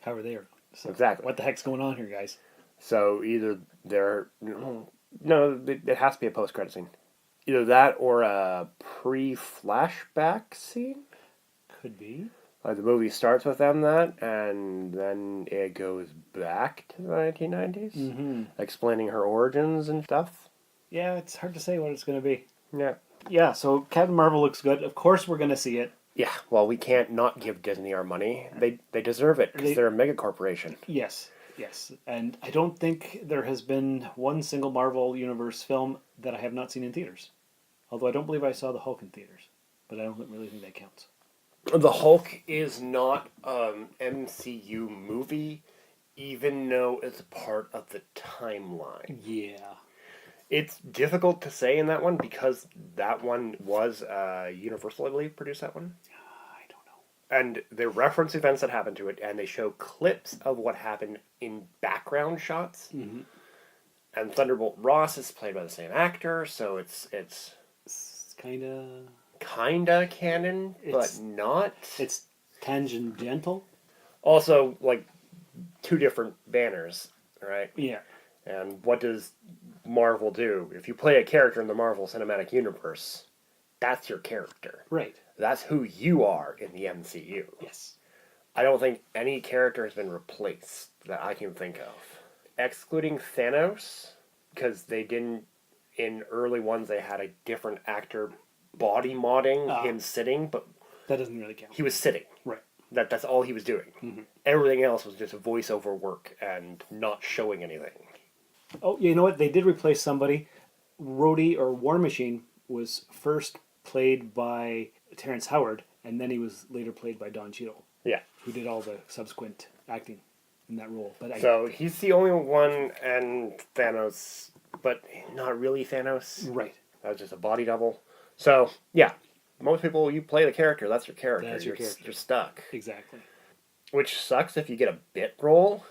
How are they? So exactly. What the heck's going on here, guys? So, either they're... No, it has to be a post-credit scene. Either that or a pre-flashback scene? Could be. Like the movie starts with them and then it goes back to the 1990s, explaining her origins and stuff. Yeah, it's hard to say what it's going to be. Yeah. Yeah, so Captain Marvel looks good. Of course we're going to see it. Yeah, well, we can't not give Disney our money. They deserve it because they're a mega corporation. Yes. And I don't think there has been one single Marvel Universe film that I have not seen in theaters. Although I don't believe I saw the Hulk in theaters. But I don't really think that counts. The Hulk is not an MCU movie, even though it's part of the timeline. Yeah. It's difficult to say in that one because that one was Universal, I believe, produced that one. I don't know. And they reference events that happened to it, and they show clips of what happened in background shots. Mm-hmm. And Thunderbolt Ross is played by the same actor, so it's kinda canon, but not. It's tangential. Also, like, two different banners, right? Yeah. And what does Marvel do? If you play a character in the Marvel Cinematic Universe, that's your character. Right. That's who you are in the MCU. Yes. I don't think any character has been replaced that I can think of. Excluding Thanos, because they didn't, in early ones, they had a different actor body modding him sitting, but that doesn't really count. He was sitting. Right. That's all he was doing. Mm-hmm. Everything else was just voiceover work and not showing anything. Oh, you know what? They did replace somebody. Rhodey or War Machine was first played by Terrence Howard, and then he was later played by Don Cheadle. Yeah. Who did all the subsequent acting in that role. But so he's the only one, and Thanos, but not really Thanos. Right. That was just a body double. So, yeah. Most people, you play the character, that's your character. That's your character. You're stuck. Exactly. Which sucks if you get a bit role.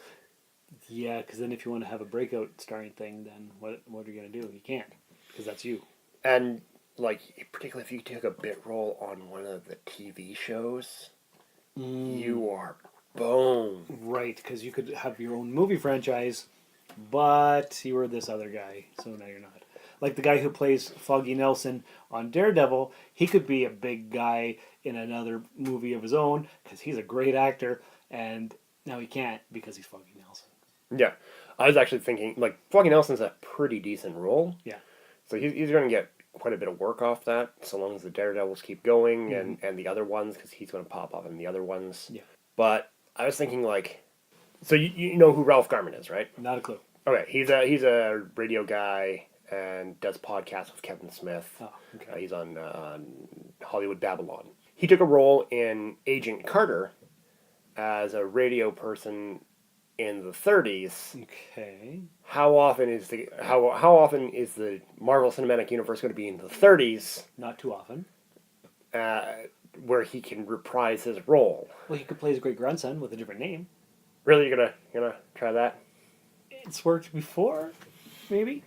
Yeah, because then if you want to have a breakout starring thing, then what are you going to do? You can't, because that's you. And, like, particularly if you take a bit role on one of the TV shows, you are boned. Right, because you could have your own movie franchise, but you were this other guy, so now you're not. Like the guy who plays Foggy Nelson on Daredevil, he could be a big guy in another movie of his own, because he's a great actor, and now he can't because he's Foggy Nelson. Yeah. I was actually thinking, like, Foggy Nelson's a pretty decent role. Yeah. So he's going to get quite a bit of work off that, so long as the Daredevils keep going and the other ones, because he's going to pop up in the other ones. Yeah. But I was thinking, like, so you know who Ralph Garman is, right? Not a clue. Okay, he's a radio guy and does podcasts with Kevin Smith. Oh, okay. He's on Hollywood Babylon. He took a role in Agent Carter as a radio person in the 30s. Okay. How often is the Marvel Cinematic Universe going to be in the 30s? Not too often. Where he can reprise his role. Well, he could play his great grandson with a different name. Really, you're gonna try that? It's worked before, maybe.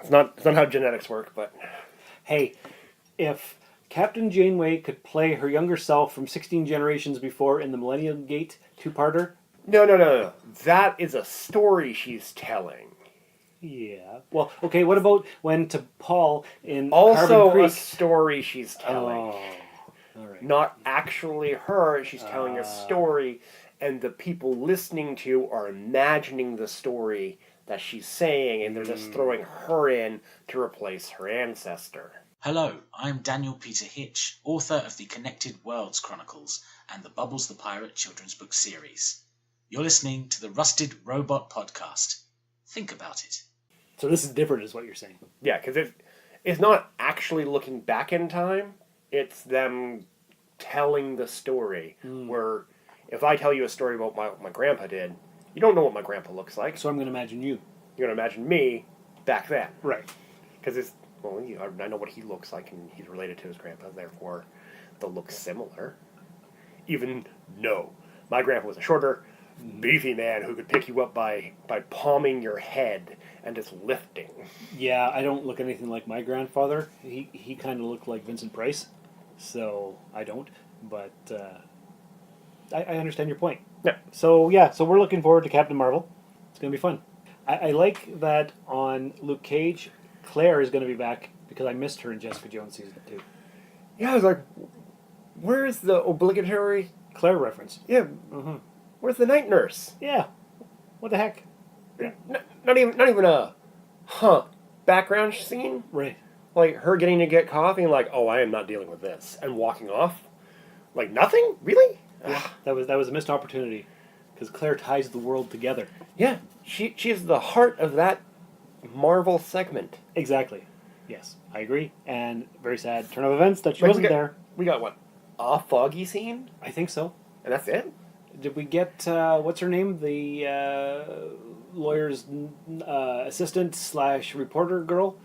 It's not how genetics work, but hey, if Captain Janeway could play her younger self from 16 generations before in the Millennium Gate two-parter. No. That is a story she's telling. Yeah. Well, okay, what about when to Paul in Also Carbon Creek? a story she's telling. Oh, all right. Not actually her, she's telling a story, and the people listening to are imagining the story that she's saying, and they're just throwing her in to replace her ancestor. Hello, I'm Daniel Peter Hitch, author of the Connected Worlds Chronicles and the Bubbles the Pirate children's book series. You're listening to the Rusted Robot Podcast. Think about it. So this is different, is what you're saying. Yeah, because it's not actually looking back in time, it's them telling the story. Where if I tell you a story about what my grandpa did, you don't know what my grandpa looks like. So I'm going to imagine you. You're going to imagine me back then. Right. Because I know what he looks like, and he's related to his grandpa, therefore they'll look similar. Even no. My grandpa was a shorter, beefy man who could pick you up by palming your head and just lifting. Yeah, I don't look anything like my grandfather. He kind of looked like Vincent Price, so I don't. But I understand your point. Yeah. So we're looking forward to Captain Marvel. It's going to be fun. I like that on Luke Cage, Claire is going to be back because I missed her in Jessica Jones season 2. Yeah, I was like, where's the obligatory Claire reference? Yeah. Mm-hmm. Where's the night nurse? Yeah. What the heck? Yeah. Not even a background scene. Right. Like her getting to get coffee and like, oh, I am not dealing with this, and walking off. Like nothing? Really? Yeah, that was a missed opportunity because Claire ties the world together. Yeah, she is the heart of that Marvel segment. Exactly. Yes, I agree. And very sad turn of events that she wasn't there. We got what? a foggy scene? I think so. And that's it? Did we get, what's her name? The lawyer's assistant / reporter girl,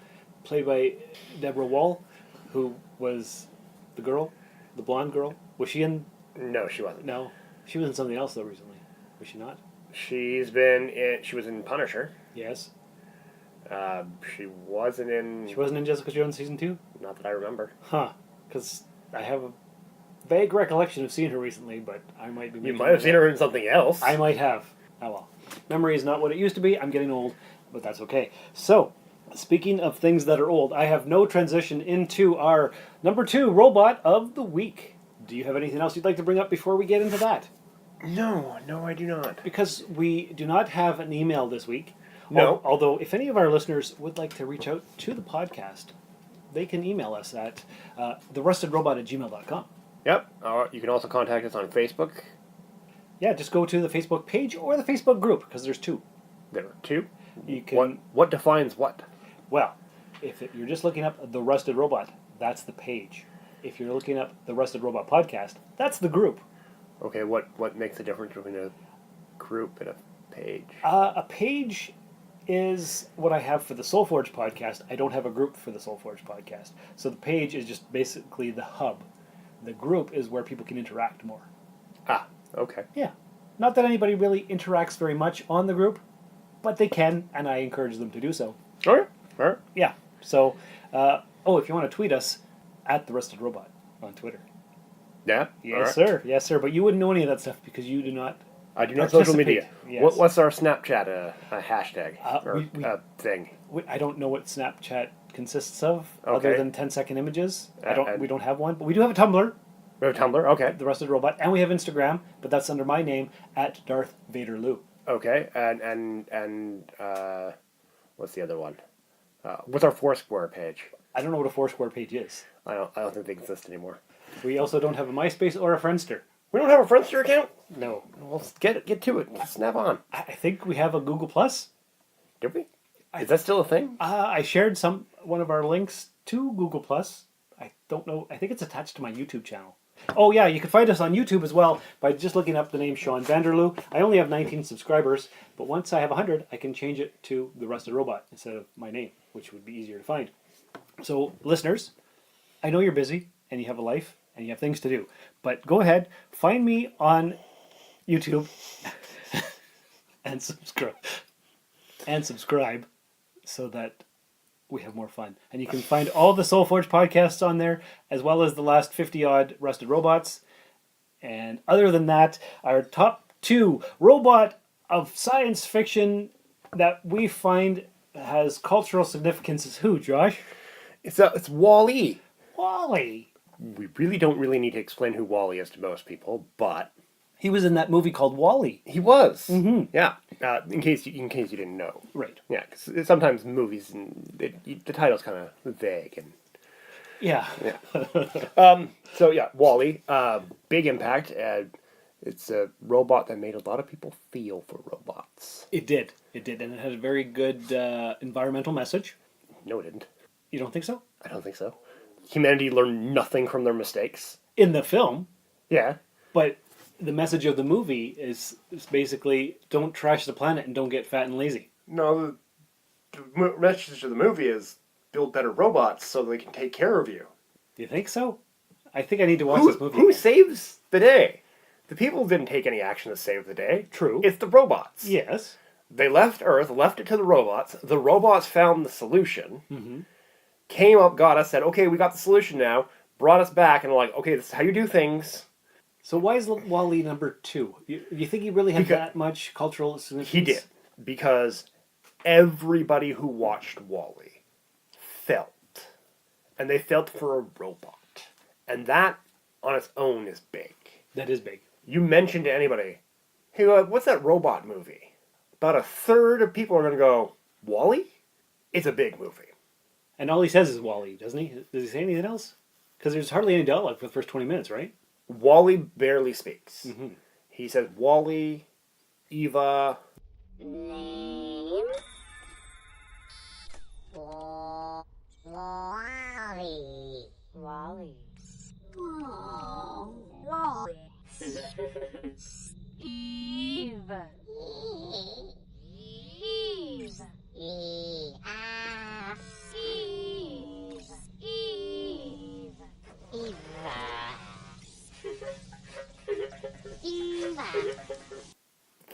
played by Deborah Wall, who was the girl, the blonde girl. Was she in? No, she wasn't. No. She was in something else, though, recently. Was she not? She was in Punisher. Yes. She wasn't in... She wasn't in Jessica Jones Season 2? Not that I remember. Huh. Because I have a vague recollection of seeing her recently, but I might be... You might have seen her in something else. I might have. Oh well. Memory is not what it used to be. I'm getting old, but that's okay. So, speaking of things that are old, I have no transition into our number 2 robot of the week. Do you have anything else you'd like to bring up before we get into that? No, I do not. Because we do not have an email this week. No. Although, if any of our listeners would like to reach out to the podcast, they can email us at therustedrobot@gmail.com. Yep. You can also contact us on Facebook. Yeah, just go to the Facebook page or the Facebook group, because there's 2. There are 2? You can... What defines what? Well, if you're just looking up The Rusted Robot, that's the page. If you're looking up The Rusted Robot Podcast, that's the group. Okay, what makes the difference between a group and a page? A page is what I have for the Soulforge podcast. I don't have a group for the Soulforge podcast. So the page is just basically the hub. The group is where people can interact more. Ah, okay. Yeah. Not that anybody really interacts very much on the group, but they can, and I encourage them to do so. All right. Yeah. So, if you want to tweet us, at The Rusted Robot on Twitter. Yeah? Yes, sir. Yes, sir. But you wouldn't know any of that stuff because you do not... I do not social media. Yes. What's our Snapchat hashtag thing? I don't know what Snapchat consists of, Okay. other than 10-second images. And- We don't have one, but we do have a Tumblr. We have a Tumblr, okay. The Rusted Robot, and we have Instagram, but that's under my name at Darth Vader Lou. Okay, and what's the other one? What's our Foursquare page? I don't know what a Foursquare page is. I don't think they exist anymore. We also don't have a MySpace or a Friendster. We don't have a Friendster account? No. Well, get to it. Snap on. I think we have a Google Plus. Did we? Is that still a thing? I shared one of our links to Google Plus. I don't know. I think it's attached to my YouTube channel. Oh yeah, you can find us on YouTube as well by just looking up the name Sean Vanderloo. I only have 19 subscribers, but once I have 100, I can change it to The Rusted Robot instead of my name, which would be easier to find. So, listeners, I know you're busy and you have a life and you have things to do, but go ahead, find me on YouTube and subscribe so that we have more fun. And you can find all the Soulforge podcasts on there, as well as the last 50-odd Rusted Robots. And other than that, our top 2 robot of science fiction that we find has cultural significance is who, Josh? It's WALL-E. WALL-E. We really don't need to explain who WALL-E is to most people, but he was in that movie called WALL-E. He was. Mm-hmm. Yeah. In case you didn't know. Right. Yeah, because sometimes movies the title's kind of vague and. Yeah. Yeah. So yeah, WALL-E. Big impact. It's a robot that made a lot of people feel for robots. It did, and it had a very good environmental message. No, it didn't. You don't think so? I don't think so. Humanity learned nothing from their mistakes. In the film. Yeah. But the message of the movie is basically don't trash the planet and don't get fat and lazy. No, the message of the movie is build better robots so they can take care of you. Do you think so? I think I need to watch this movie. Who saves the day? The people didn't take any action to save the day. True. It's the robots. Yes. They left Earth, left it to the robots. The robots found the solution. Mm-hmm. Came up, got us, said, okay, we got the solution now. Brought us back, and were like, okay, this is how you do things. So why is WALL-E number 2? You think he really had that much cultural significance? He did. Because everybody who watched WALL-E felt. And they felt for a robot. And that, on its own, is big. That is big. You mention to anybody, hey, what's that robot movie? About a third of people are going to go, WALL-E? It's a big movie. And all he says is WALL-E, doesn't he? Does he say anything else? Because there's hardly any dialogue for the first 20 minutes, right? WALL-E barely speaks. Mm-hmm. He says, WALL-E, Eva... Name? Wally. Wally. Oh.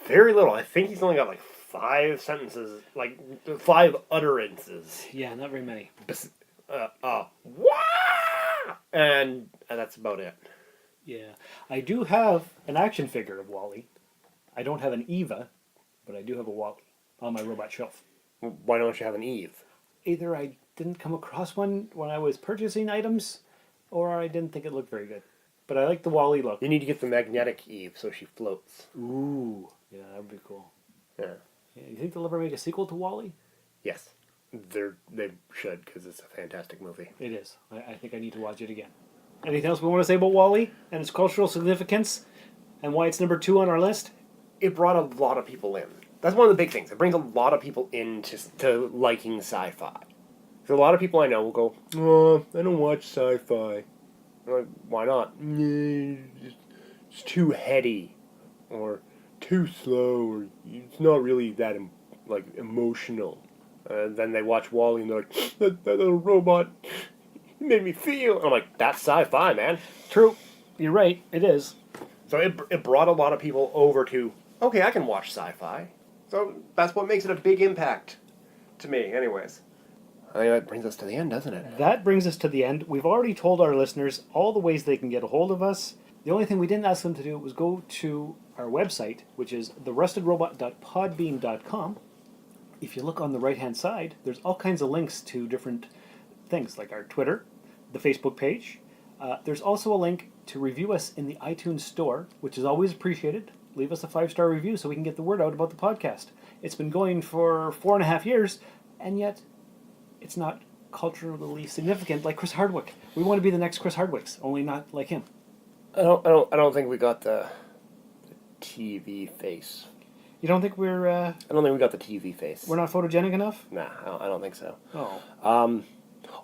very little. I think he's only got like 5 sentences, like 5 utterances. Yeah, not very many. And that's about it. Yeah. I do have an action figure of Wally. I don't have an Eva, but I do have a Wally on my robot shelf. Why don't you have an Eve? Either I didn't come across one when I was purchasing items, or I didn't think it looked very good. But I like the Wally look. You need to get the magnetic Eve so she floats. Ooh. Yeah, that would be cool. Yeah. You think they'll ever make a sequel to Wally? Yes. They should, because it's a fantastic movie. It is. I think I need to watch it again. Anything else we want to say about Wally and its cultural significance and why it's number 2 on our list? It brought a lot of people in. That's one of the big things. It brings a lot of people into to liking sci-fi. So a lot of people I know will go, "Oh, I don't watch sci-fi." I'm like, why not? It's too heady, or too slow, or it's not really that emotional. Then they watch Wall-E and they're like, that little robot made me feel. And I'm like, that's sci-fi, man. True. You're right. It is. So it brought a lot of people over to, okay, I can watch sci-fi. So that's what makes it a big impact to me, anyways. I think that brings us to the end, doesn't it? That brings us to the end. We've already told our listeners all the ways they can get a hold of us. The only thing we didn't ask them to do was go to our website, which is therustedrobot.podbean.com. If you look on the right-hand side, there's all kinds of links to different things, like our Twitter, the Facebook page. There's also a link to review us in the iTunes store, which is always appreciated. Leave us a 5-star review so we can get the word out about the podcast. It's been going for 4.5 years, and yet it's not culturally significant like Chris Hardwick. We want to be the next Chris Hardwicks, only not like him. I don't think we got the TV face. You don't think we're... I don't think we got the TV face. We're not photogenic enough? Nah, I don't think so. Oh.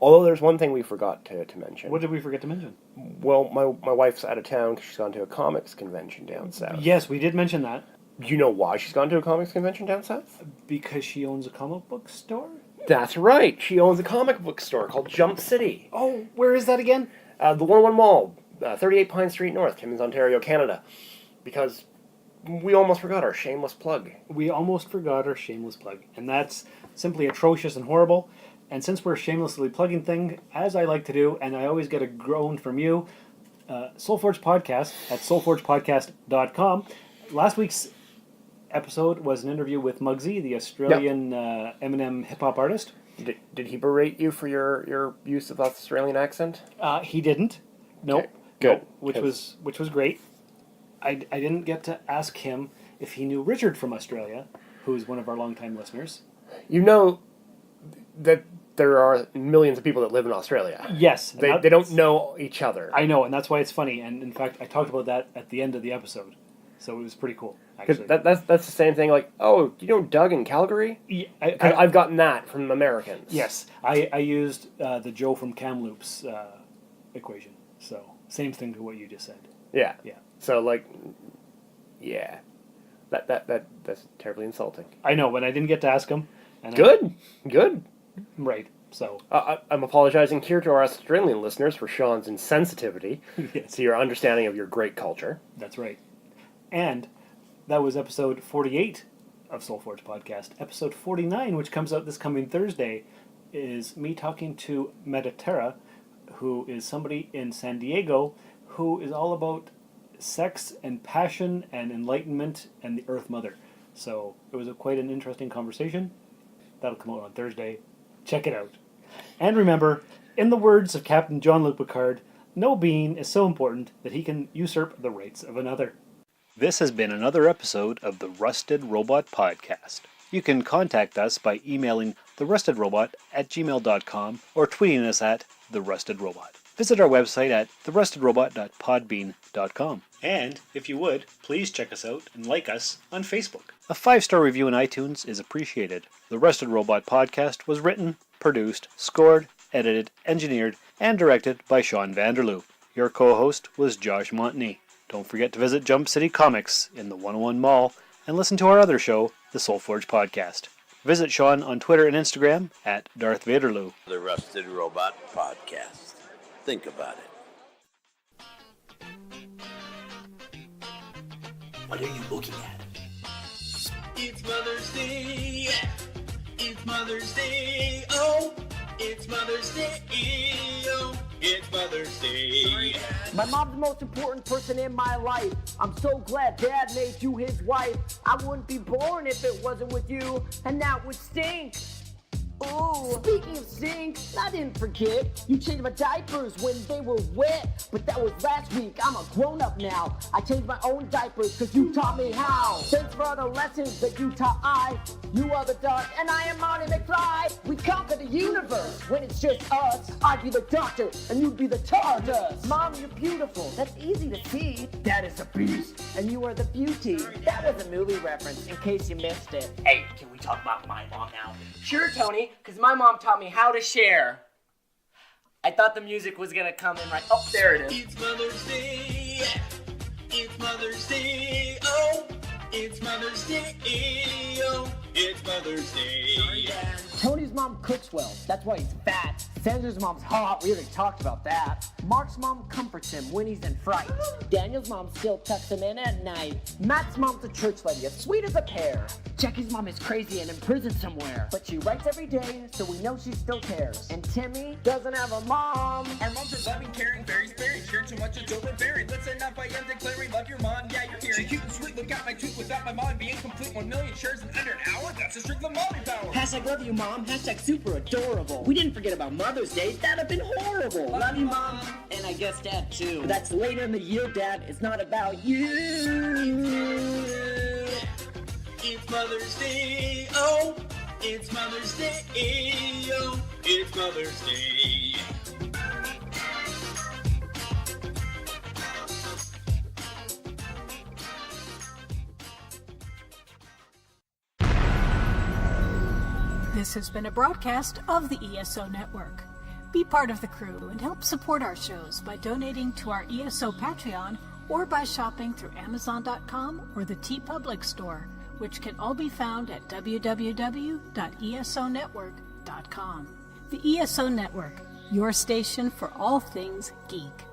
Although there's one thing we forgot to mention. What did we forget to mention? Well, my wife's out of town because she's gone to a comics convention down south. Yes, we did mention that. Do you know why she's gone to a comics convention down south? Because she owns a comic book store? That's right. She owns a comic book store called Jump City. Oh, where is that again? The 101 Mall, 38 Pine Street North, Timmins, Ontario, Canada. Because we almost forgot our shameless plug. And that's simply atrocious and horrible. And since we're shamelessly plugging things, as I like to do, and I always get a groan from you, Soulforge Podcast at soulforgepodcast.com. Last week's episode was an interview with Muggsy, the Australian Eminem hip-hop artist. Did he berate you for your use of Australian accent? He didn't. Nope. Okay. Good. Nope. Which was great. I didn't get to ask him if he knew Richard from Australia, who's one of our longtime listeners. You know that there are millions of people that live in Australia. Yes. They don't know each other. I know, and that's why it's funny. And in fact, I talked about that at the end of the episode. So it was pretty cool, actually. That's the same thing, like, oh, you know Doug in Calgary? Yeah, I've gotten that from Americans. Yes. I used the Joe from Kamloops equation. So, same thing to what you just said. Yeah. Yeah. So, like, yeah. That's terribly insulting. I know, but I didn't get to ask him. And Good. Right. So I'm apologizing here to our Australian listeners for Sean's insensitivity to your understanding of your great culture. That's right. And that was episode 48 of Soulforge Podcast. Episode 49, which comes out this coming Thursday, is me talking to Mediterra, who is somebody in San Diego who is all about sex and passion and enlightenment and the Earth Mother. So it was quite an interesting conversation. That'll come out on Thursday. Check it out. And remember, in the words of Captain Jean-Luc Picard, no being is so important that he can usurp the rights of another. This has been another episode of the Rusted Robot Podcast. You can contact us by emailing therustedrobot@gmail.com or tweeting us at therustedrobot. Visit our website at therustedrobot.podbean.com. And, if you would, please check us out and like us on Facebook. A 5-star review in iTunes is appreciated. The Rusted Robot Podcast was written, produced, scored, edited, engineered, and directed by Sean Vanderloo. Your co-host was Josh Montney. Don't forget to visit Jump City Comics in the 101 Mall and listen to our other show, the Soulforge Podcast. Visit Sean on Twitter and Instagram at Darth Vaderloo. The Rusted Robot Podcast. Think about it. What are you looking at? It's Mother's Day. It's Mother's Day. Oh, it's Mother's Day. Oh, it's Mother's Day. My mom's the most important person in my life. I'm so glad Dad made you his wife. I wouldn't be born if it wasn't with you, and that would stink. Ooh. Speaking of stink, I didn't forget. You changed my diapers when they were wet. But that was last week. I'm a grown-up now. I changed my own diapers because you taught me how. Thanks for all the lessons that you taught I. You are the dog and I am Marty McFly. We conquer the universe when it's just us. I'd be the doctor and you'd be the TARDIS. Mom, you're beautiful. That's easy to see. Dad is a beast and you are the beauty. That was a movie reference in case you missed it. Hey, can we talk about my mom now? Sure, Tony, because my mom taught me how to share. I thought the music was gonna come in right. Oh, there it is. It's Mother's Day. It's Mother's Day. Oh, it's Mother's Day. Oh, it's Mother's Day. Sorry, Dad. Tony's mom cooks well. That's why he's fat. Sandra's mom's hot. We already talked about that. Mark's mom comforts him when he's in fright. Daniel's mom still tucks him in at night. Matt's mom's a church lady, as sweet as a pear. Jackie's mom is crazy and in prison somewhere. But she writes every day, so we know she still cares. And Timmy doesn't have a mom. Our moms are loving, caring, very sparing. Sharing too much, it's overbearing. Listen up, I am declaring, love your mom, yeah, you're hearing. She's cute and sweet, look at my tooth without my mom being complete. 1 million shares in under an hour, that's a strictly mommy power. Hashtag love you, mom. Hashtag super adorable. We didn't forget about Mother's Day. That'd have been horrible. Love you, mom. And I guess Dad, too. But that's later in the year, Dad. It's not about you. It's Mother's Day. Oh, it's Mother's Day. Oh, it's Mother's Day. This has been a broadcast of the ESO Network. Be part of the crew and help support our shows by donating to our ESO Patreon or by shopping through Amazon.com or the TeePublic store, which can all be found at www.esonetwork.com. The ESO Network, your station for all things geek.